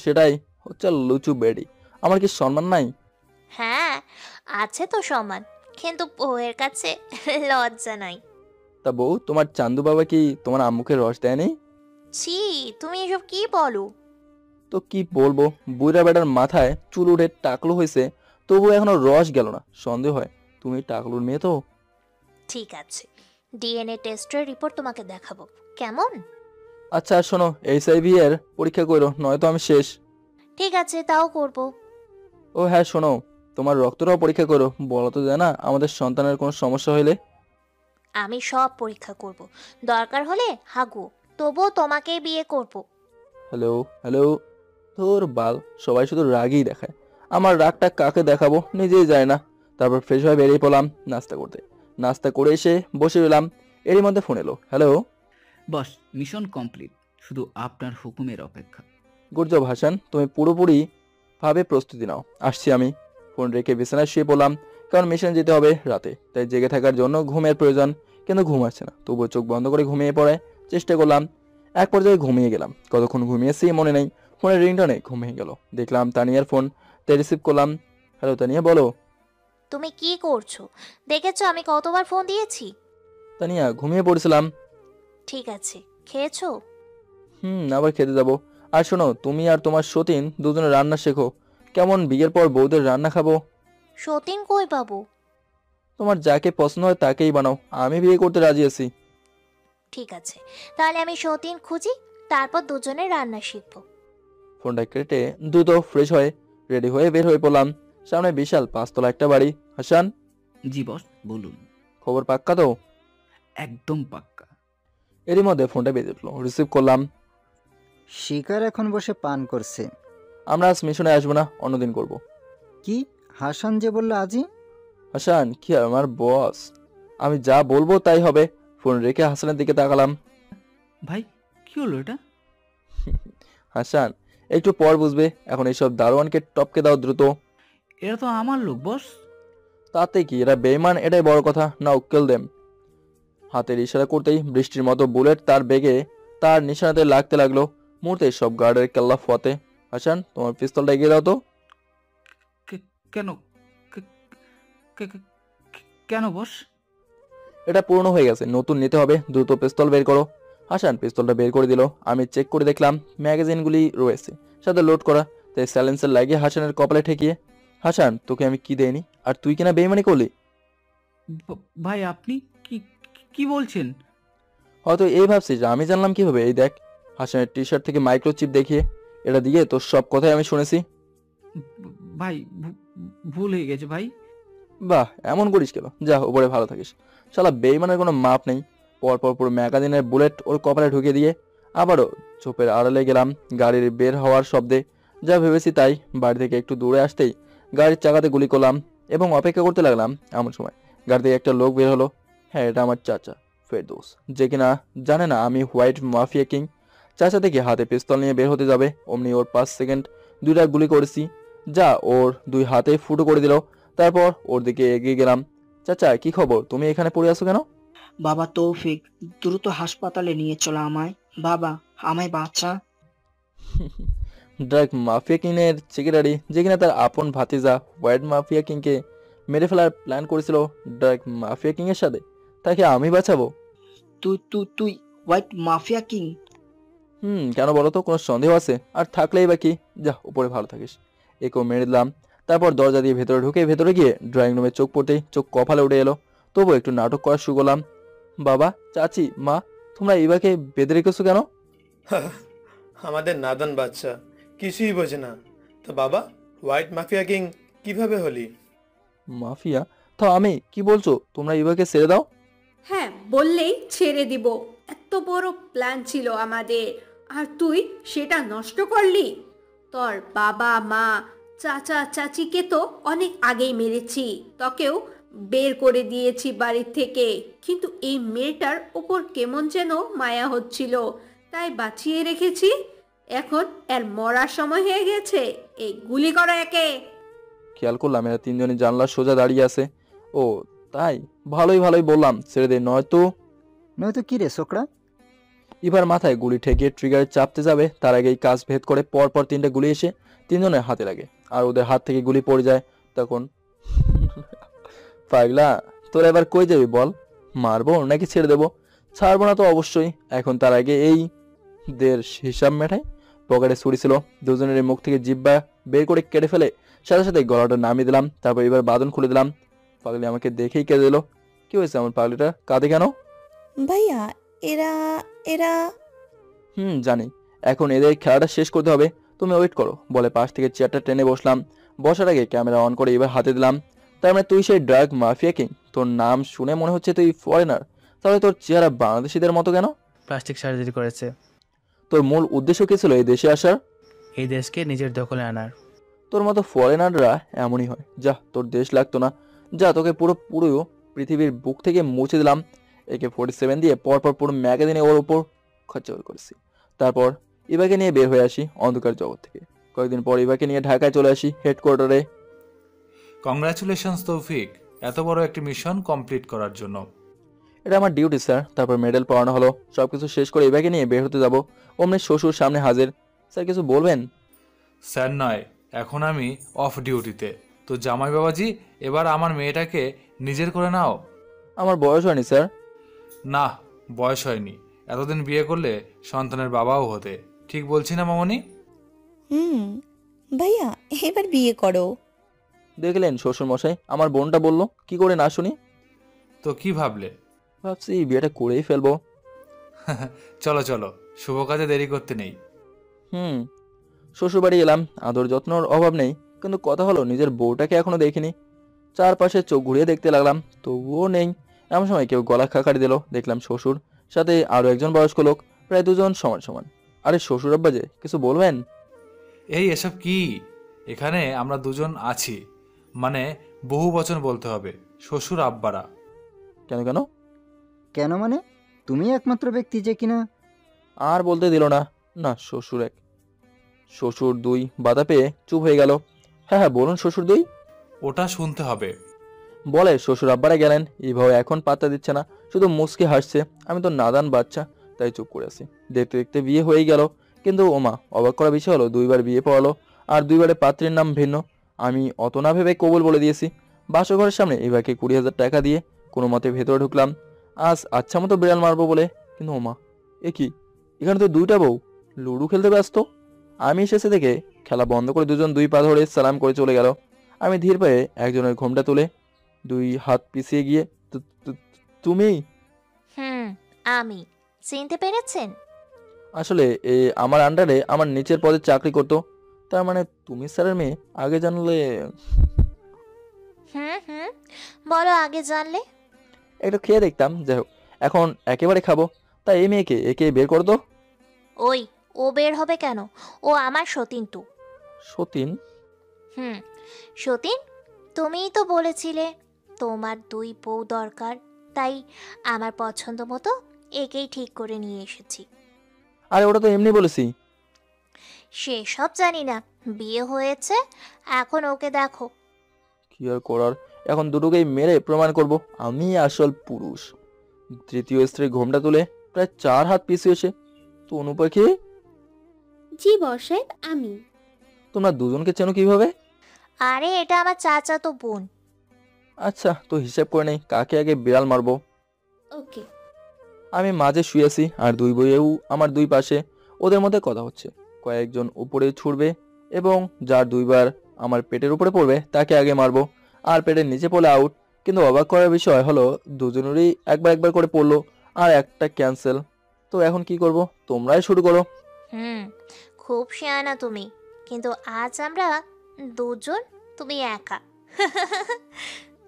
B: সেটাই হচ্ছে লুচু বেডি। আমার কি সম্মান নাই?
U: হ্যাঁ আছে তো সম্মান, কিন্তু বউয়ের কাছে লজ্জা নাই।
B: তা বউ, তোমার চান্দু বাবা কি তোমার আম্মুকে রস দেয়নি?
U: ছি, তুমি এসব কি বলো?
B: তো কি বলবো, বুইরা বেটার মাথায় চুল উঠে টাকলু হয়েছে, তবু এখনো রস গেল না। সন্দেহ হয় তুমি টাকলুর মেয়ে তো।
U: ঠিক আছে, ডিএনএ টেস্টের রিপোর্ট তোমাকে দেখাবো, কেমন?
B: আচ্ছা শোনো, এইচআইভি এর পরীক্ষা করো, নয়তো আমি শেষ।
U: ঠিক আছে, তাও করব।
B: ও হ্যাঁ শোনো, তোমার রক্তটাও পরীক্ষা করো, বলো তো জানা আমাদের সন্তানের কোনো সমস্যা হইলে।
U: আমি সব পরীক্ষা করব, দরকার হলে হাগু, তবুও তোমাকেই বিয়ে করব।
B: হ্যালো হ্যালো, তোর বাল, সবাই শুধু রাগই দেখায়। আমার রাগটা কাকে দেখাবো নিজেই যায় না। তারপর ফ্রেশ হয়ে বেরিয়ে পড়লাম নাস্তা করতে। নাস্তা করে এসে বসে রইলাম, এরই মধ্যে ফোন এলো। হ্যালো
T: বস, মিশন কমপ্লিট, শুধু আপনার হুকুমের অপেক্ষা।
B: গুড জব হাসান, তুমি পুরোপুরি ভাবে প্রস্তুতি নাও, আসছি আমি। ফোন রেখে বিছানায় শুয়ে পড়লাম, কারণ মিশন যেতে হবে রাতে, তাই জেগে থাকার জন্য ঘুমের প্রয়োজন। কিন্তু ঘুম আসছে না, তবুও চোখ বন্ধ করে ঘুমিয়ে পড়ার চেষ্টা করলাম। এক পর্যায়ে ঘুমিয়ে গেলাম, কতক্ষণ ঘুমিয়েছি মনে নেই। ফোনের রিংটনে ঘুমিয়ে গেল, দেখলাম তানিয়ার ফোন, তাই রিসিভ করলাম। হ্যালো তানিয়া, বলো।
U: তুমি কি করছো? দেখেছো আমি কতবার ফোন দিয়েছি?
B: তানিয়া, ঘুমিয়ে পড়েছিলাম।
U: ঠিক আছে, খেয়েছো?
B: আবার খেতে যাবো। আর শোনো, তুমি আর তোমার সতীন দুজনে রান্না শেখো, কেমন? বিয়ের পর বউদের রান্না খাবো।
U: সতীন কই পাবো?
B: তোমার যাকে পছন্দ হয় তাকেই বানাও, আমি বিয়ে করতে রাজি আছি।
U: ঠিক আছে, তাহলে আমি সতীন খুঁজি, তারপর দুজনে রান্না শিখবো।
B: ফোনটা কেটে দ্রুত ফ্রেশ হয়ে রেডি হয়ে বের হয়ে পড়লাম। সামনে বিশাল 5 তলা একটা বাড়ি। হাসান।
T: জি বস, বলুন।
B: খবর পাক্কা তো?
T: একদম পাক্কা।
B: এরই মধ্যে ফোনটা বেজে উঠলো, রিসিভ করলাম।
N: শিকার এখন বসে পান করছে।
B: আমরা আজ মিশনে আসবো না, অন্যদিন করব।
N: কি? হাসান যে বললো আজই?
B: হাসান কি আমার বস, আমি যা বলবো তাই হবে। ফোন রেখে হাসানের দিকে তাকালাম।
T: ভাই কি হলো এটা?
B: হাসান, একটু পর বুঝবে, এখন এইসব দারোয়ানকে টপকে দাও দ্রুত।
T: এরা তো আমার লোক বস।
B: তাতে কি, এরা বেইমান, এটাই বড় কথা। না উক্কেল দেম। হাতের ইশারা করতেই বৃষ্টির মতো বুলেট তার বেগে তার নিশানাতে লাগতে লাগলো। মুহূর্তে সব গার্ডের কেল্লা ফতে। হাসান, তোমার পিস্তলটা এগিয়ে দাও তো।
T: কেন? কেন বস?
B: এটা পুরনো হয়ে গেছে, নতুন নিতে হবে, দ্রুত পিস্তল বের করো। হাসান পিস্তলটা বের করে দিল। আমি চেক করে দেখলাম ম্যাগাজিনগুলি রয়েছে, সাথে লোড করা, তাই সাইলেন্সার লাগিয়ে হাসানের কপালে ঠেকিয়ে। হাসান, তোকে আমি কি দেইনি, আর তুই কিনা বেইমানি করলি?
T: ভাই আপনি কি কি বলছেন?
B: হয়তো এই ভাবছিস যে আমি জানলাম কিভাবে। এই দেখ, হাসানের টি শার্ট থেকে মাইক্রোচিপ দেখিয়ে, এটা দিয়ে তোর সব কথাই আমি শুনেছি।
T: ভাই ভুল হয়ে গেছে ভাই।
B: বাহ, এমন করিস কেন? যা, ওপরে ভালো থাকিস। শালা বেইমানের কোনো মাপ নেই। পরপর পুরো ম্যাগাজিনের বুলেট ওর কপালে ঢুকিয়ে দিয়ে আবারও চোপের আড়ালে গেলাম গাড়ির বের হওয়ার শব্দে। যা ভেবেছি তাই। বাড়ি থেকে একটু দূরে আসতেই গাড়ির চাকাতে গুলি করলাম এবং অপেক্ষা করতে লাগলাম। এমন সময় গাড়ি থেকে একটা লোক বের হলো। হ্যাঁ, এটা আমার চাচা ফেরদৌস, যে কিনা জানে না আমি হোয়াইট মাফিয়া কিং। চাচা থেকে হাতে পিস্তল নিয়ে বের হতে যাবে, অমনি ওর 5 সেকেন্ড 2টা গুলি করেছি, যা ওর 2 হাতে ফুটো করে দিল। তারপর ওর দিকে এগিয়ে গেলাম। চাচা, কি খবর? তুমি এখানে পড়ে আছো কেন?
H: বাবা তৌফিক, দ্রুত হাসপাতালে নিয়ে চলো আমায়। বাবা, আমায় বাঁচা।
B: ড্রাগ মাফিয়া কিংয়ের সেক্রেটারি, যে কিনা তার আপন ভাতিজা হোয়াইট মাফিয়া কিংকে মেরে ফেলার প্ল্যান করেছিল ড্রাগ মাফিয়া কিংয়ের সাথে, তাকে আমি বাঁচাবো?
H: তুই হোয়াইট মাফিয়া কিং?
B: কেন বলো তো? কোনো সন্দেহ আছে? আর থাকলেই বা কি, যা উপরে ভালো থাকিস। একেও মেরে দিলাম। তারপর দরজা দিয়ে ভেতরে ঢুকে ভেতরে গিয়ে ড্রয়িং রুমে চোখ পড়তেই চোখ কপালে উঠে এলো। তবু একটু নাটক করা শুরু করলাম। বাবা, চাচি, মা, তোমরা ইভাকে বেঁধে রেখেছো কেন?
S: আমাদের নাদান বাচ্চা কিছুই বোঝে না। তো বাবা, হোয়াইট মাফিয়া কিং কিভাবে হলি?
B: মাফিয়া? তো আমি কি বলছো, তোমরা ইভাকে ছেড়ে দাও।
I: হ্যাঁ, বললেই ছেড়ে দিব। এত বড় প্ল্যান ছিল আমাদের, আর তুই সেটা নষ্ট করলি। তোর বাবা মা চাচা চাচিকে তো অনেক আগেই মেরেছি, তোকেও বের করে দিয়েছি বাড়ির থেকে, কিন্তু এই মেয়েটার ওপর কেমন যেন মায়া হচ্ছিল, তাই বাঁচিয়ে রেখেছি। এখন এর মরার সময় হয়ে গেছে, এই গুলি করো একে।
B: খেয়াল করলাম এরা তিনজনই জানলার সোজা দাঁড়িয়ে আছে। ও তাই, ভালোই ভালোই বললাম ছেড়ে দে,
N: নয়তো কি রে ছোকরা?
B: এবার মাথায় গুলি ঠেকিয়ে ট্রিগারে চাপতে যাবে তার আগেই কাজ ভেদ করে পরপর 3টে গুলি এসে তিনজনের হাতে লাগে, আর ওদের হাত থেকে গুলি পড়ে যায়। তখন পাগলা, তোর এবার কই যাবি বল? মারবো নাকি ছেড়ে দেবো? ছাড়বো না তো অবশ্যই। এখন তার আগে এই দের হিসাব মেটাই। পকেটে ছুরি ছিল, দুজনের মুখ থেকে জিব্বা বের করে কেটে ফেলে সাথে সাথে গলাটা নামিয়ে দিলাম। তারপর এবার বাঁধন খুলে দিলাম। পাগলি আমাকে দেখেই কেঁদে দিল। কি হয়েছে আমার পাগলিটা, কাঁদে কেন?
J: ভাইয়া এরা এরা
B: জানি। এখন এদের খেলাটা শেষ করতে হবে, তুমি ওয়েট করো বলে পাশ থেকে চেয়ারটা টেনে বসলাম। বসার আগে ক্যামেরা অন করে এবার হাতে দিলাম। তার মানে তুই সেই ড্রাগ মাফিয়া কিং? তোর নাম শুনে মনে হচ্ছে তুই ফরেনার, তাহলে তোর চেহারা বাংলাদেশিদের মতো কেন?
D: প্লাস্টিক সার্জারি করেছে।
B: তোর মূল উদ্দেশ্য কি ছিল এই দেশে আসার?
D: এই দেশকে নিজের দখলে আনার।
B: তোর মতো ফরেনাররা এমনই হয়। যা, তোর দেশ লাগতো না, যা, তোকে পুরো পৃথিবীর বুক থেকে মুছে দিলাম। AK-47 দিয়ে পরপর পুরো ম্যাগাজিনে ওর উপর খরচা করেছি। তারপর ইভাকে নিয়ে বের হয়ে আসি অন্ধকার জগৎ থেকে। কয়েকদিন পর ইভাকে নিয়ে ঢাকায় চলে আসি হেডকোয়ার্টারে।
C: কংগ্রাচুলেশনস তৌফিক, এত বড় একটি মিশন কমপ্লিট করার জন্য।
B: এটা আমার ডিউটি স্যার। তারপর মেডেল পাওয়ানো হলো। সবকিছু শেষ করে ইভাকে নিয়ে বের হতে যাব, অমনি শ্বশুর সামনে হাজির। স্যার কিছু বলবেন?
C: স্যার নয়, এখন আমি অফ ডিউটিতে। তো জামাই বাবাজি, এবার আমার মেয়েটাকে নিজের করে নাও।
B: আমার বয়স হয়নি স্যার।
C: না, বয়স হয়নি। এতদিন বিয়ে করলে সন্তানের বাবাও হতে। ঠিক বলছি না মামনি?
J: ভাইয়া এবার বিয়ে করো।
B: দেখলেন শ্বশুর মশাই, আমার বোনটা বলল, কি করে না শুনি?
C: তো কি ভাবলে?
B: ভাবছি বিয়েটা করেই ফেলবো।
C: চলো চলো, শুভ কাজে দেরি করতে নেই।
B: শ্বশুর বাড়ি এলাম, আদর যত্নর অভাব নেই, কিন্তু কথা হলো নিজের বউটাকে এখনো দেখিনি। চারপাশে চোখ ঘুরিয়ে দেখতে লাগলাম, তবুও নেই। এমন সময় কেউ গলা খাকারি দিল। দেখলাম শ্বশুর, সাথে আরো একজন বয়স্ক লোক, প্রায় দুজন সমান সমান। আরে শ্বশুর আব্বা যে, কিছু বলবেন?
C: এই এসব কি? এখানে আমরা দুজন আছি, মানে বহু বচন বলতে হবে, শ্বশুর আব্বারা।
B: কেন কেন
N: কেন মানে? তুমি একমাত্র ব্যক্তি যে কিনা।
B: আর বলতে দিল না। না, শ্বশুর এক, শ্বশুর দুই। বাধা পেয়ে চুপ হয়ে গেল। হ্যাঁ বলুন শ্বশুর দুই।
C: ওটা শুনতে হবে
B: বলে শ্বশুর আব্বারা গেলেন। এইভাবে এখন পাত্তা দিচ্ছে না, শুধু মুচকে হাসছে। আমি তো নাদান বাচ্চা, তাই চুপ করে আছি। দেখতে দেখতে বিয়ে হয়ে গেল, কিন্তু ওমা অবাক করা বিষয় হলো 2বার বিয়ে পড়ালো, আর 2বারে পাত্রীর নাম ভিন্ন। আমি অত না ভেবে কবুল বলে দিয়েছি। বাসর ঘরের সামনে এবারকে 20,000 টাকা দিয়ে কোনো মতে ভেতরে ঢুকলাম, আজ আচ্ছা মতো বিড়াল মারবো বলে। কিন্তু ওমা, এ কি, এখানে তো 2টা বউ লুডু খেলতে ব্যস্ত। আমি এসেছে দেখে খেলা বন্ধ করে দুজন 2 পা ধরে সালাম করে চলে গেল। আমি ধীর পায়ে একজনের ঘোমটা তুলে 2 হাত পিছিয়ে গিয়ে, তুমি?
U: আমি। চিনতে পেরেছেন?
B: আসলে আমার আন্ডারে আমার নিচের পদে চাকরি করতো। তার মানে তুমি স্যারের মেয়ে? আগে জানলে।
U: বলো, আগে জানলে
B: একটু খেয়ে দেখতাম। যাই হোক, এখন একেবারে খাবো। তাই এই মেয়েকে একে বের করে দো।
U: ওই, ও বের হবে কেন? ও আমার সতীন তো।
B: সতীন?
U: সতীন, তুমিই তো বলেছিলে তোমার 2 বউ দরকার, তাই আমার পছন্দ মতো একেই ঠিক করে নিয়ে এসেছি।
B: আরে ওটা তো এমনি বলেছি।
U: সেসব জানি না, বিয়ে হয়েছে, এখন ওকে দেখো।
B: কি আর করার, এখন দুটোকেই মেরে প্রমাণ করব আমি আসল পুরুষ। তৃতীয় স্ত্রীর ঘোমটা তুলে প্রায় 4 হাত পিছিয়ে এসে, তনু পাখি?
M: জি বস সাহেব, আমি।
B: তোমরা দুজনকে চেনো কিভাবে?
U: আরে এটা আমার চাচাতো বোন।
B: আচ্ছা, তো হিসাব করে নেই কাকে আগে বিড়াল মারবো।
M: ওকে।
B: আমি মাঝে শুয়ে আছি, আর 2 বইয়েও আমার 2 পাশে। ওদের মধ্যে কথা হচ্ছে। কয়েকজন উপরে ছুটবে এবং যার 2বার আমার পেটের উপরে পড়বে তাকে আগে মারবো, আর পেটের নিচে পড়লে আউট। কিন্তু অবাক করার বিষয় হলো দুজনেরই একবার করে পড়লো, আর একটা ক্যান্সেল। তো এখন কি করব? তোমরাই শুরু করো।
U: খুব শিয়ানা তুমি, কিন্তু আজ আমরা 2 জন, তুমি একা।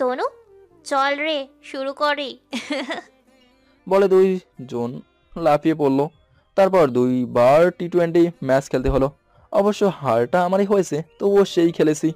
U: তনু, চল রে, শুরু করি।
B: বলে 2 জন লাফিয়ে পড়লো। তারপর 2বার T20 ম্যাচ খেলতে হলো। অবশ্য হারটা আমারই হয়েছে, তবুও সেই খেলেছি।